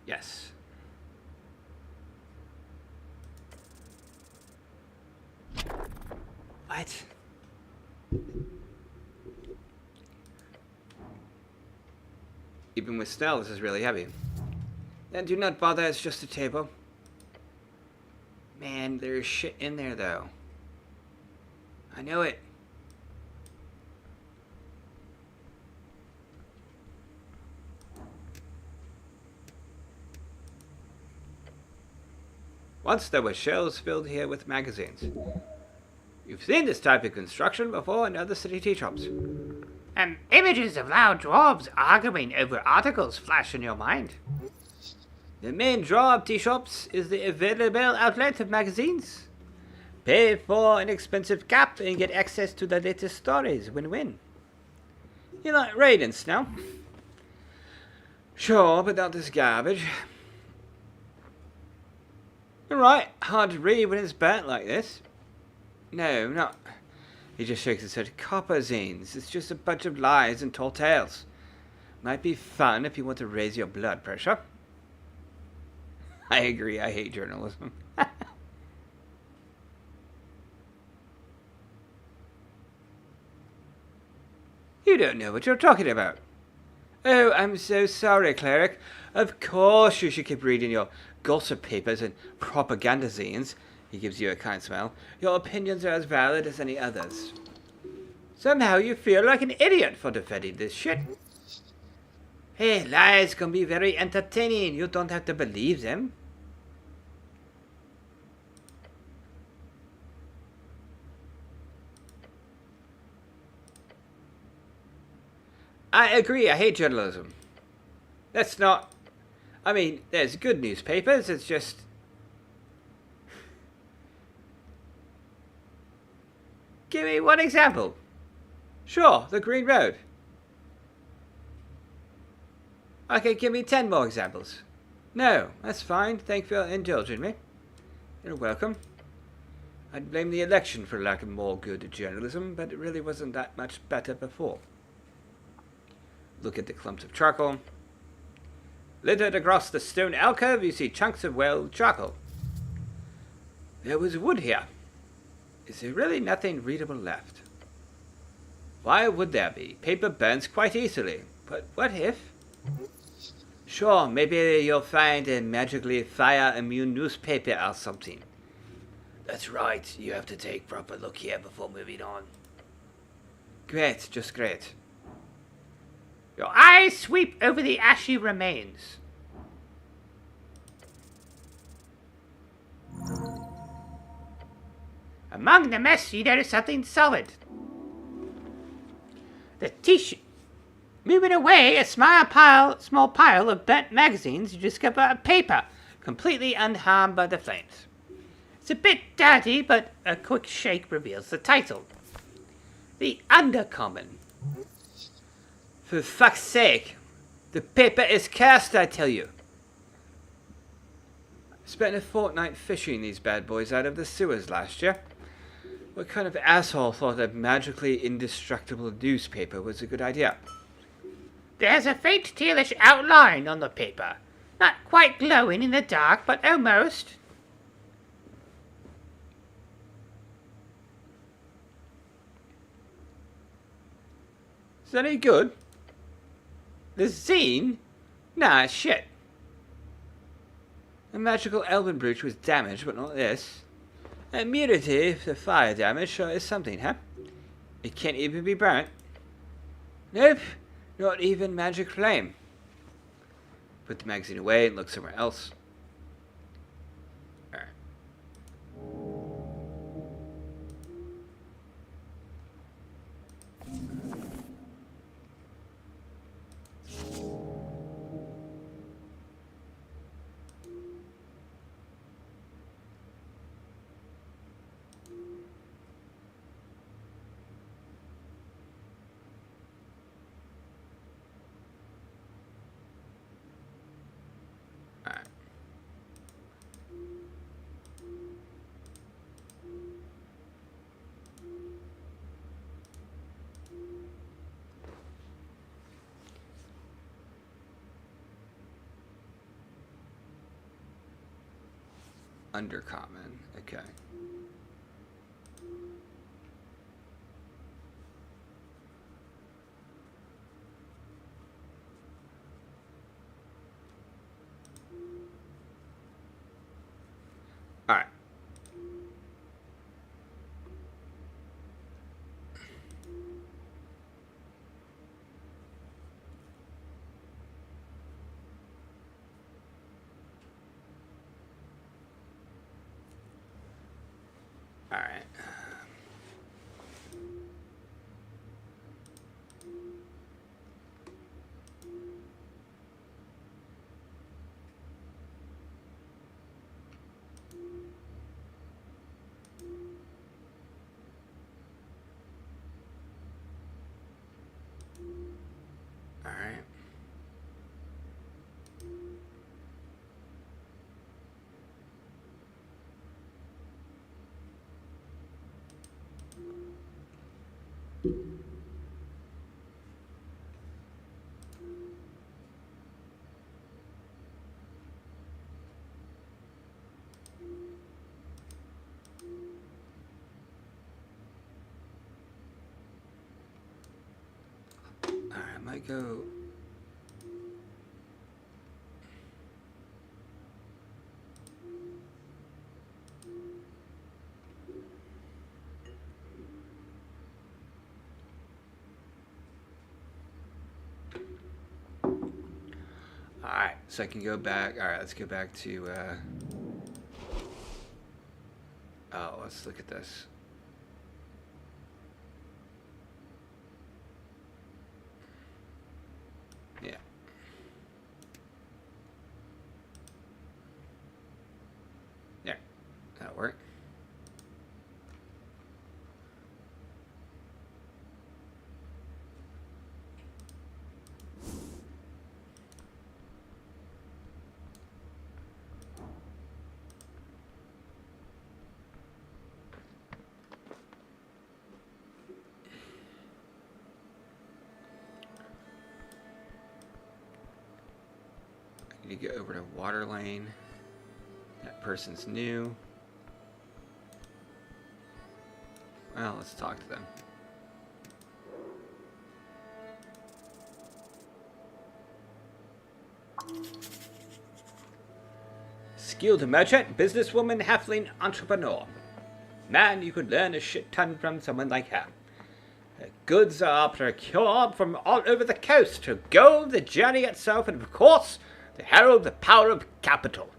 Yes. What? Even with Snell, this is really heavy. And do not bother, it's just a table. Man, there's shit in there, though. I know it. Once there were shelves filled here with magazines. You've seen this type of construction before in other city tea shops. And images of loud dwarves arguing over articles flash in your mind. The main draw of tea shops is the available outlet of magazines. Pay for an expensive cap and get access to the latest stories. Win-win. You like reading, Snow? Sure, but not this garbage. You're right, hard to read when it's burnt like this. No, not... He just shakes his head. Copper zines. It's just a bunch of lies and tall tales. Might be fun if you want to raise your blood pressure. I agree, I hate journalism. You don't know what you're talking about. Oh, I'm so sorry, cleric. Of course you should keep reading your gossip papers and propaganda zines. He gives you a kind smile. Your opinions are as valid as any others. Somehow you feel like an idiot for defending this shit. Hey, lies can be very entertaining. You don't have to believe them. I agree, I hate journalism. That's not... I mean, there's good newspapers, it's just... Give me one example. Sure, the Green Road. Okay, give me 10 more examples. No, that's fine. Thank you for indulging me. You're welcome. I'd blame the election for lack of more good journalism, but it really wasn't that much better before. Look at the clumps of charcoal. Littered across the stone alcove, you see chunks of weld charcoal. There was wood here. Is there really nothing readable left? Why would there be? Paper burns quite easily. But what if? Sure, maybe you'll find a magically fire-immune newspaper or something. That's right. You have to take proper look here before moving on. Great, just great. Your eyes sweep over the ashy remains. Among the mess, you notice something solid. The t-shirt. Moving away a small pile of burnt magazines, you discover a paper, completely unharmed by the flames. It's a bit dirty, but a quick shake reveals the title. The Undercommon. For fuck's sake, the paper is cursed, I tell you. Spent a fortnight fishing these bad boys out of the sewers last year. What kind of asshole thought a magically indestructible newspaper was a good idea? There's a faint tealish outline on the paper. Not quite glowing in the dark, but almost. Is that any good? The zine? Nah, shit. The magical elven brooch was damaged, but not this. Immunity to fire damage sure is something, huh? It can't even be burnt. Nope, not even magic flame. Put the magazine away and look somewhere else. Alright. Undercommon, okay. Alright. Alright. Alright. might go... Alright, so I can go back. Alright, let's go back to... Oh, let's look at this. Yeah. There. That'll work. I need to get over to water lane. That person's new. Well, let's talk to them. Skilled merchant, businesswoman, halfling, entrepreneur. Man, you could learn a shit ton from someone like her. Her goods are procured from all over the coast. Her gold, the journey itself, and of course, to herald the power of capital.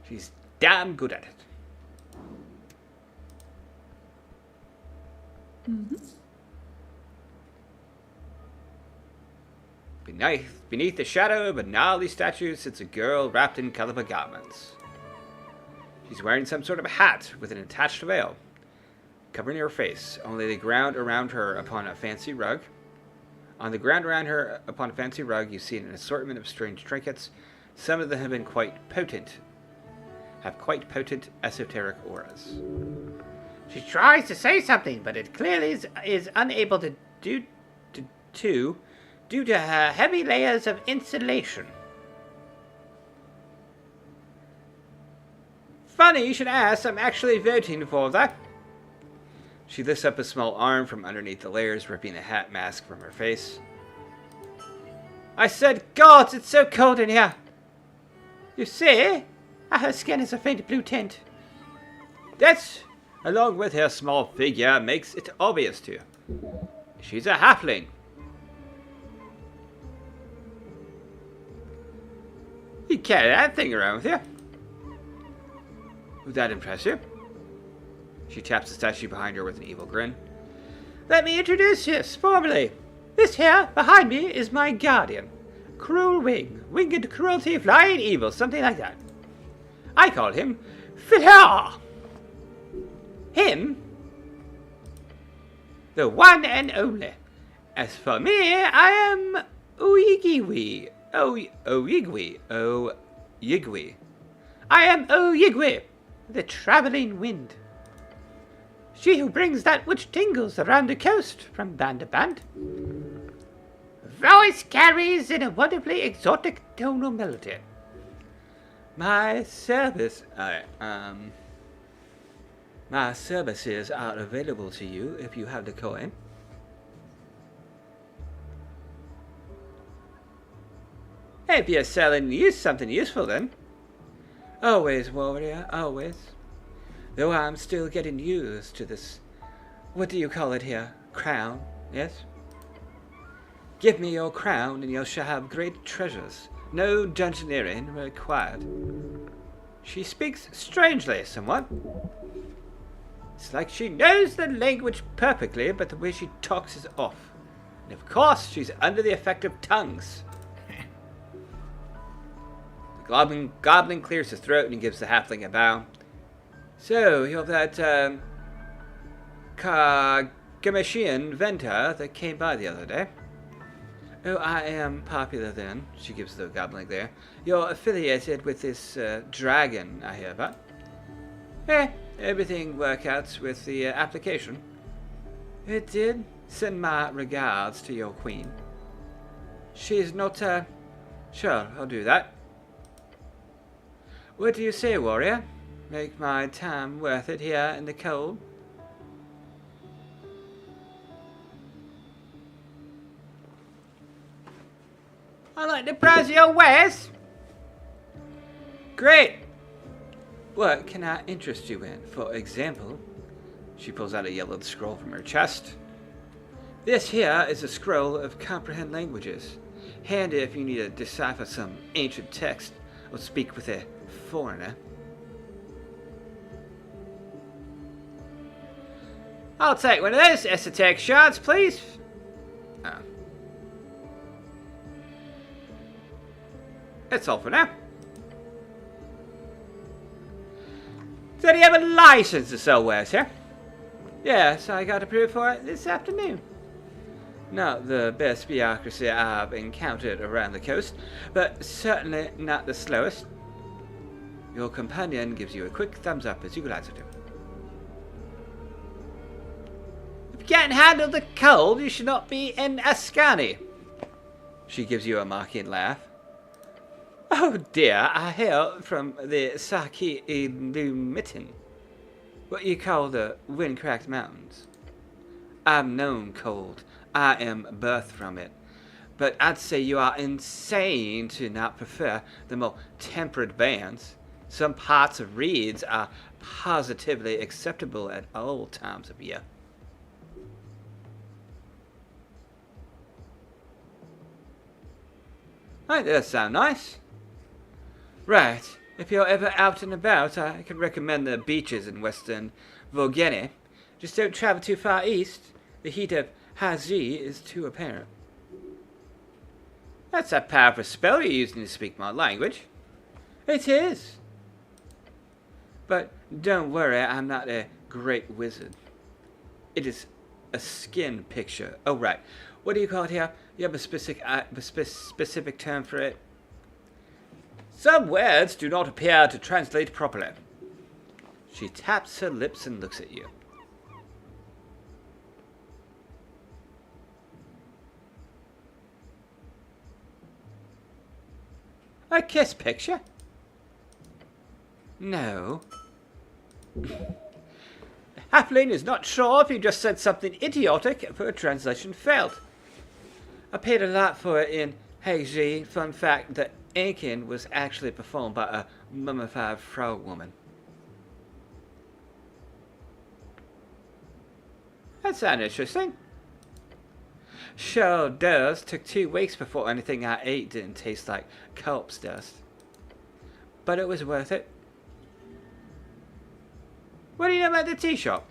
She's damn good at it. Mm-hmm. Beneath the shadow of a gnarly statue sits a girl wrapped in colorful garments. She's wearing some sort of a hat with an attached veil, covering her face. Only the ground around her upon a fancy rug. On the ground around her upon a fancy rug, you see an assortment of strange trinkets. Some of them have been quite potent esoteric auras. She tries to say something, but it clearly is unable to due to her heavy layers of insulation. Funny you should ask, I'm actually voting for that. She lifts up a small arm from underneath the layers, ripping the hat mask from her face. I said, God, it's so cold in here. You see? Her skin is a faint blue tint. That, along with her small figure, makes it obvious to you. She's a halfling. You carry that thing around with you. Would that impress you? She taps the statue behind her with an evil grin. Let me introduce you formally. This here, behind me, is my guardian. Cruel Wing. Winged cruelty, flying evil, something like that. I call him Philhar. Him, the one and only. As for me, I am Oyigwi. Oyigwi. I am Oyigwi, the traveling wind. She who brings that which tingles around the coast from band to band. Voice carries in a wonderfully exotic tonal melody. My services are available to you if you have the coin. If you're selling something useful, then. Always, warrior, always. Though I'm still getting used to this, what do you call it here? Crown, yes? Give me your crown and you shall have great treasures. No dungeoneering required. She speaks strangely, somewhat. It's like she knows the language perfectly, but the way she talks is off. And of course, she's under the effect of tongues. The goblin clears his throat and he gives the halfling a bow. So, you're that, Gamashian Venter that came by the other day. Oh, I am popular then, she gives the goblin there. You're affiliated with this, dragon, I hear about. Everything worked out with the application. It did. Send my regards to your queen. She's not, Sure, I'll do that. What do you say, warrior? Make my time worth it here in the cold? like to browse your wares? Great! What can I interest you in? For example, she pulls out a yellowed scroll from her chest. This here is a scroll of comprehend languages. Handy if you need to decipher some ancient text or speak with a foreigner. I'll take one of those esoteric shards, please. Oh. That's all for now. So do you have a license to sell wares here? Yes, I got approved for it this afternoon. Not the best bureaucracy I've encountered around the coast, but certainly not the slowest. Your companion gives you a quick thumbs up as you glance at him. If you can't handle the cold, you should not be in Ascani. She gives you a mocking laugh. Oh dear, I hail from the Saki Illumitin. What you call the wind-cracked mountains. I'm known cold. I am birthed from it. But I'd say you are insane to not prefer the more temperate bands. Some parts of reeds are positively acceptable at all times of year. That does sound nice. Right. If you're ever out and about, I can recommend the beaches in western Volgene. Just don't travel too far east. The heat of Haji is too apparent. That's a powerful spell you're using to speak my language. It is. But don't worry, I'm not a great wizard. It is a skin picture. Oh, right. What do you call it here? You have a specific term for it? Some words do not appear to translate properly. She taps her lips and looks at you. A kiss picture? No. Halfling is not sure if you just said something idiotic if her translation failed. I paid a lot for it in Haji. Fun fact, the inking was actually performed by a mummified frog woman. That sounds interesting. Sure does. Took 2 weeks before anything I ate didn't taste like corpse dust. But it was worth it. What do you know about the tea shop?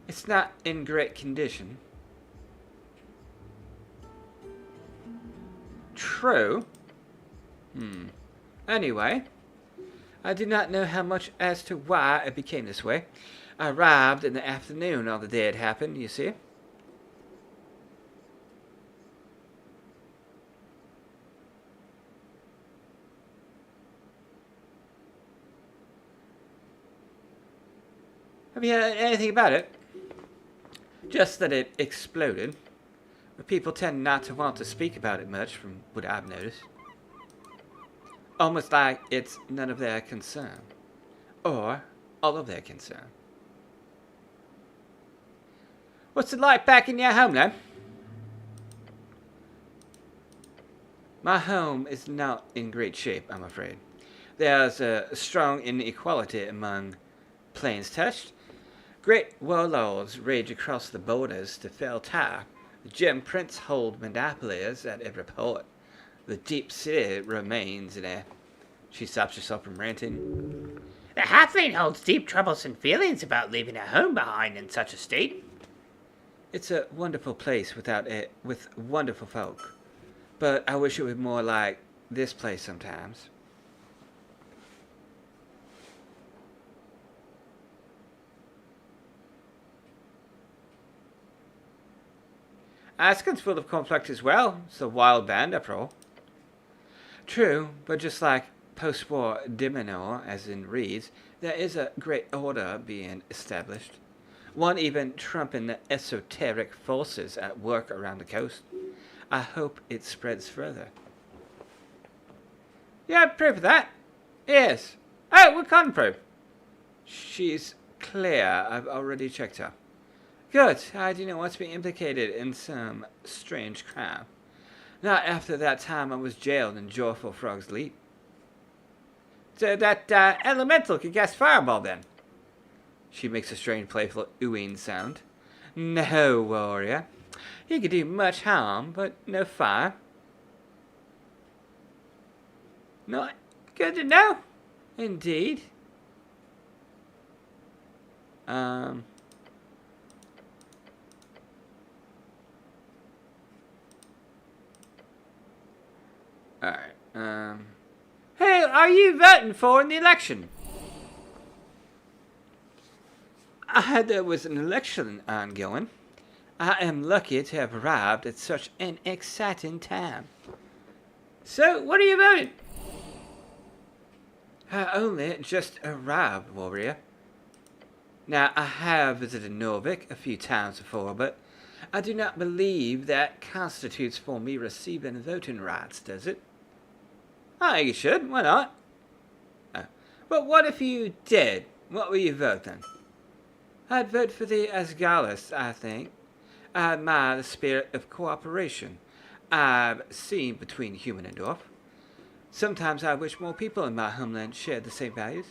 It's not in great condition. True. Anyway, I do not know how much as to why it became this way. I arrived in the afternoon on the day it happened, you see. Have you heard anything about it? Just that it exploded. But people tend not to want to speak about it much, from what I've noticed. Almost like it's none of their concern. Or all of their concern. What's it like back in your homeland? My home is not in great shape, I'm afraid. There's a strong inequality among planes touched. Great warlords rage across the borders to fell Tyre. The gem prince hold monopolies at every port. The deep sea remains in a... She stops herself from ranting. The halfling holds deep troublesome feelings about leaving a home behind in such a state. It's a wonderful place with wonderful folk. But I wish it were more like this place sometimes. Askin's full of conflict as well. It's a wild band, after all. True, but just like post-war Dimenor, as in Reeds, there is a great order being established. One even trumping the esoteric forces at work around the coast. I hope it spreads further. You have proof of that? Yes. Oh, what kind of proof? She's clear. I've already checked her. Good. I do not want to be implicated in some strange crime. Not after that time I was jailed in Joyful Frog's Leap. So that elemental can cast fireball then? She makes a strange playful oohing sound. No, warrior. He could do much harm, but no fire. Not good to know. Indeed. Alright. Who are you voting for in the election? I heard there was an election ongoing. I am lucky to have arrived at such an exciting time. So, what are you voting? I only just arrived, warrior. Now, I have visited Norvik a few times before, but I do not believe that constitutes for me receiving voting rights, does it? I think it should. Why not? But what if you did? What will you vote then? I'd vote for the Asgalis, I think. I admire the spirit of cooperation I've seen between human and dwarf. Sometimes I wish more people in my homeland shared the same values.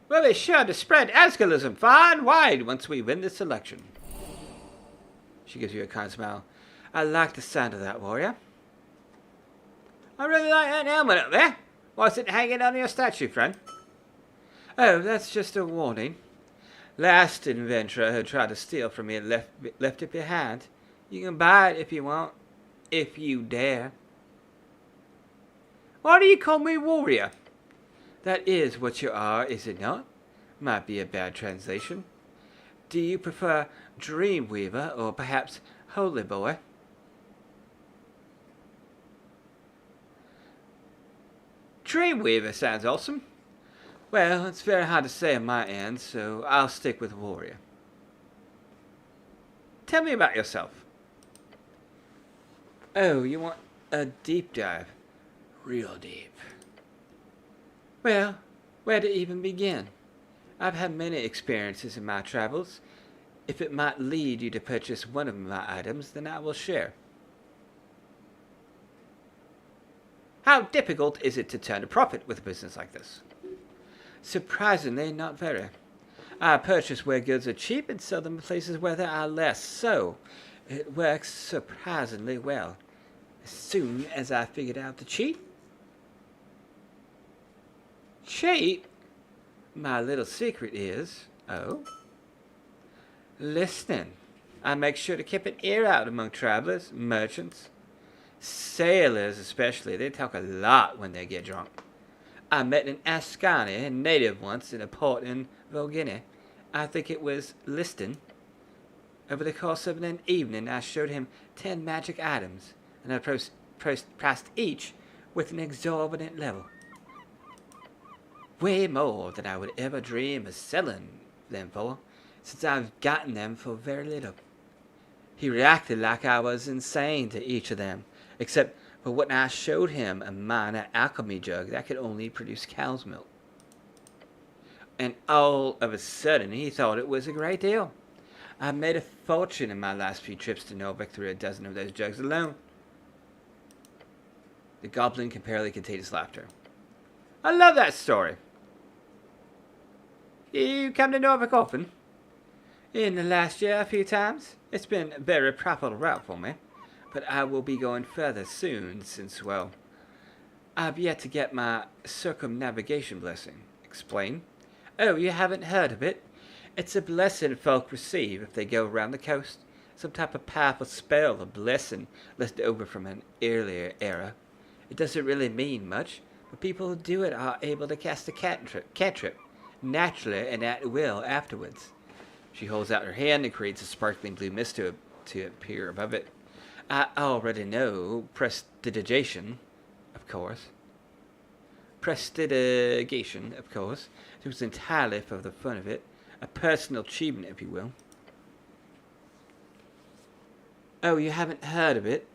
We'll be sure to spread Asgalism far and wide once we win this election. She gives you a kind smile. I like the sound of that, warrior. I really like that helmet up there. What's it hanging on your statue, friend? Oh, that's just a warning. Last adventurer who tried to steal from me left it behind. You can buy it if you want, if you dare. Why do you call me warrior? That is what you are, is it not? Might be a bad translation. Do you prefer Dreamweaver or perhaps Holy Boy? Dreamweaver sounds awesome. Well, it's very hard to say on my end, so I'll stick with warrior. Tell me about yourself. Oh, you want a deep dive? Real deep. Well, where to even begin? I've had many experiences in my travels. If it might lead you to purchase one of my items, then I will share. How difficult is it to turn a profit with a business like this? Surprisingly, not very. I purchase where goods are cheap and sell them in places where they are less, so it works surprisingly well. As soon as I figured out the cheat. Cheat? My little secret is, listening. I make sure to keep an ear out among travelers, merchants, sailors especially. They talk a lot when they get drunk. I met an Ascani native once in a port in Volgini. I think it was Liston. Over the course of an evening, I showed him 10 magic items, and I priced each with an exorbitant level. Way more than I would ever dream of selling them for, since I've gotten them for very little. He reacted like I was insane to each of them, except for when I showed him a minor alchemy jug that could only produce cow's milk. And all of a sudden, he thought it was a great deal. I made a fortune in my last few trips to Norvik through a dozen of those jugs alone. The goblin can barely contain his laughter. I love that story. You come to Norvik often? In the last year, a few times. It's been a very profitable route for me. But I will be going further soon, since, well, I've yet to get my circumnavigation blessing. Explain. Oh, you haven't heard of it? It's a blessing folk receive if they go around the coast. Some type of powerful spell or blessing left over from an earlier era. It doesn't really mean much, but people who do it are able to cast a cantrip naturally and at will afterwards. She holds out her hand and creates a sparkling blue mist to appear above it. I already know prestidigitation, of course. Prestidigation, of course. It was entirely for the fun of it. A personal achievement, if you will. Oh, you haven't heard of it?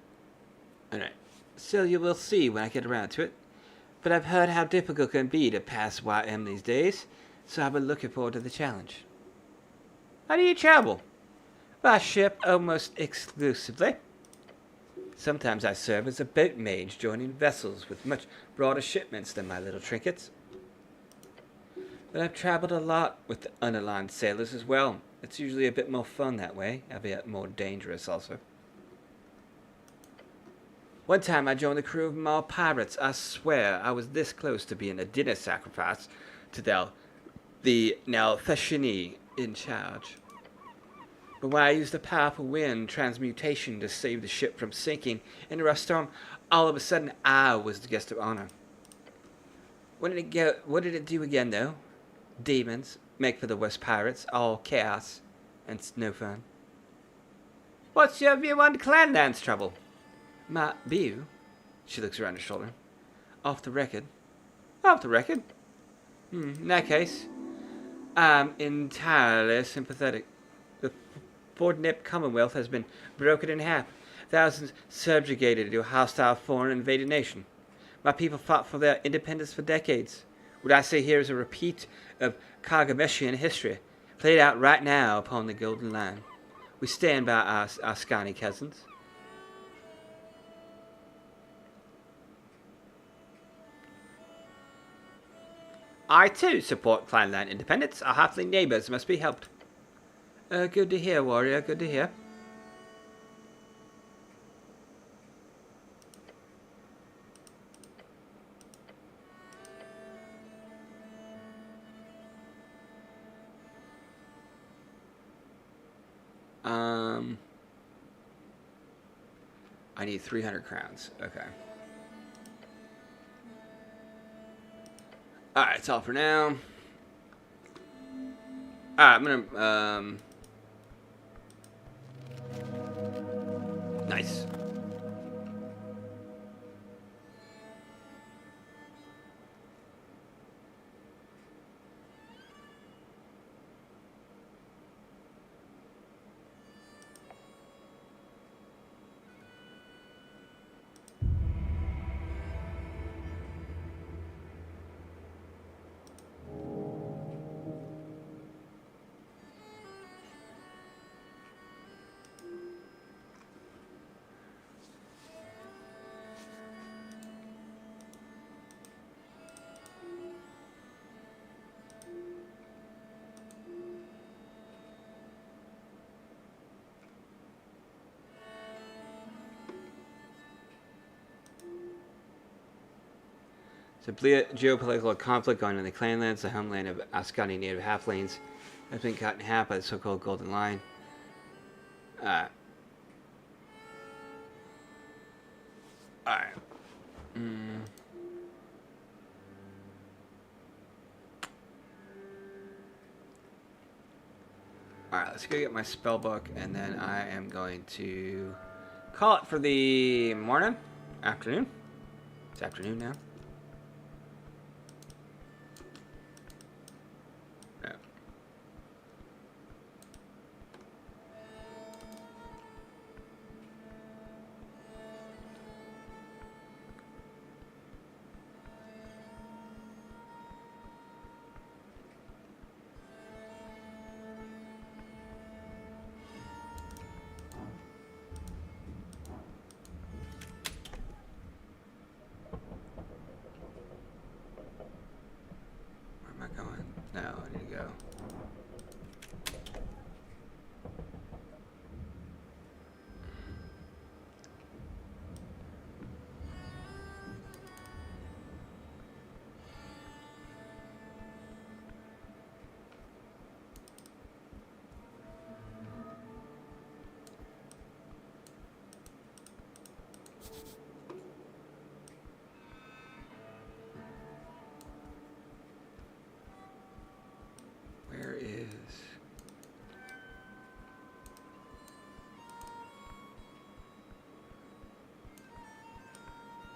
Alright. So you will see when I get around to it. but I've heard how difficult it can be to pass YM these days, so I've been looking forward to the challenge. How do you travel? By ship almost exclusively. Sometimes I serve as a boat mage, joining vessels with much broader shipments than my little trinkets. But I've traveled a lot with the unaligned sailors as well. It's usually a bit more fun that way, albeit more dangerous also. One time I joined the crew of Mal pirates. I swear I was this close to being a dinner sacrifice to the Nalthashini in charge. But when I used a powerful wind transmutation to save the ship from sinking in a rough storm, all of a sudden I was the guest of honor. What did it do again though? Demons make for the worst pirates, all chaos, and it's no fun. What's your view on Clanland's trouble? My view? She looks around her shoulder. Off the record. Off the record? In that case, I'm entirely sympathetic. The Fort Nip Commonwealth has been broken in half. Thousands subjugated to a hostile foreign invaded nation. My people fought for their independence for decades. What I say here is a repeat of Kargameshian history, played out right now upon the Golden Line. We stand by our Ascani cousins. I too support Clanland independence. Our halfling neighbours must be helped. Good to hear, warrior. Good to hear. I need 300 crowns. Okay. Alright, that's all for now. Alright, I'm gonna, nice. The geopolitical conflict going on in the Clanlands, the homeland of Ascani native halflings, has been cut in half by the so-called Golden Line. Alright. Alright, let's go get my spell book, and then I am going to call it for the afternoon. It's afternoon now.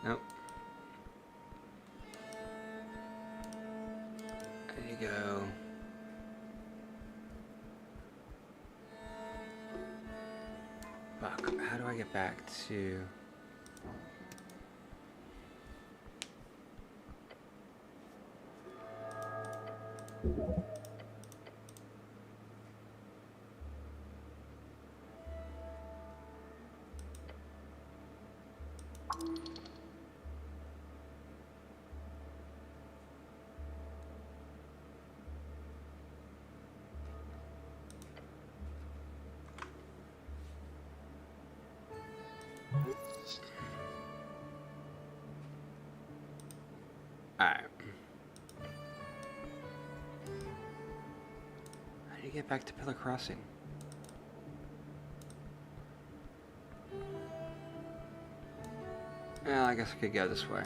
Nope. There you go. Fuck, how do I get back to... Alright. How do you get back to Pillar Crossing? Well, I guess I could go this way.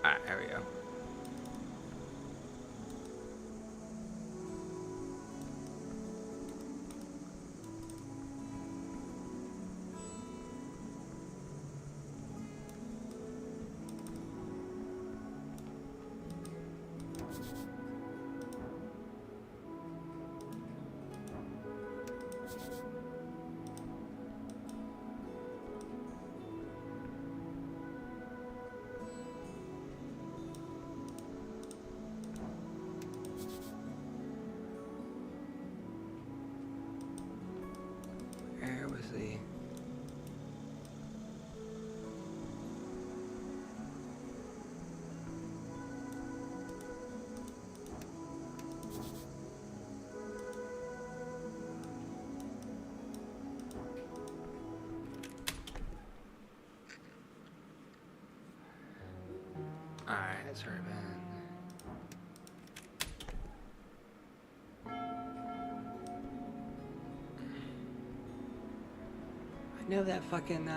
Alright, there we go. Where was the... Alright, that's her been. I know that fucking,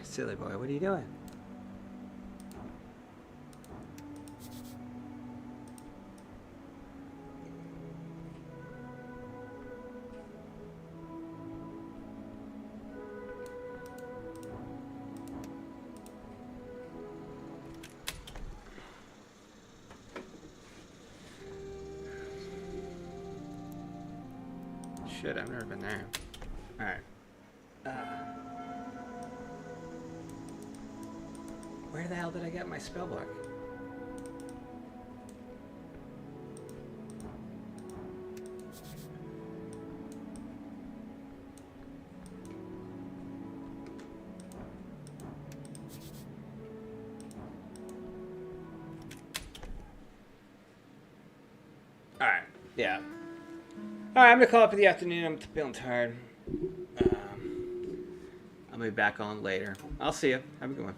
silly boy, what are you doing? Shit, I've never been there. Alright. Where the hell did I get my spell book? Alright, yeah. Alright, I'm gonna call it for the afternoon. I'm feeling tired. I'll be back on later. I'll see you. Have a good one.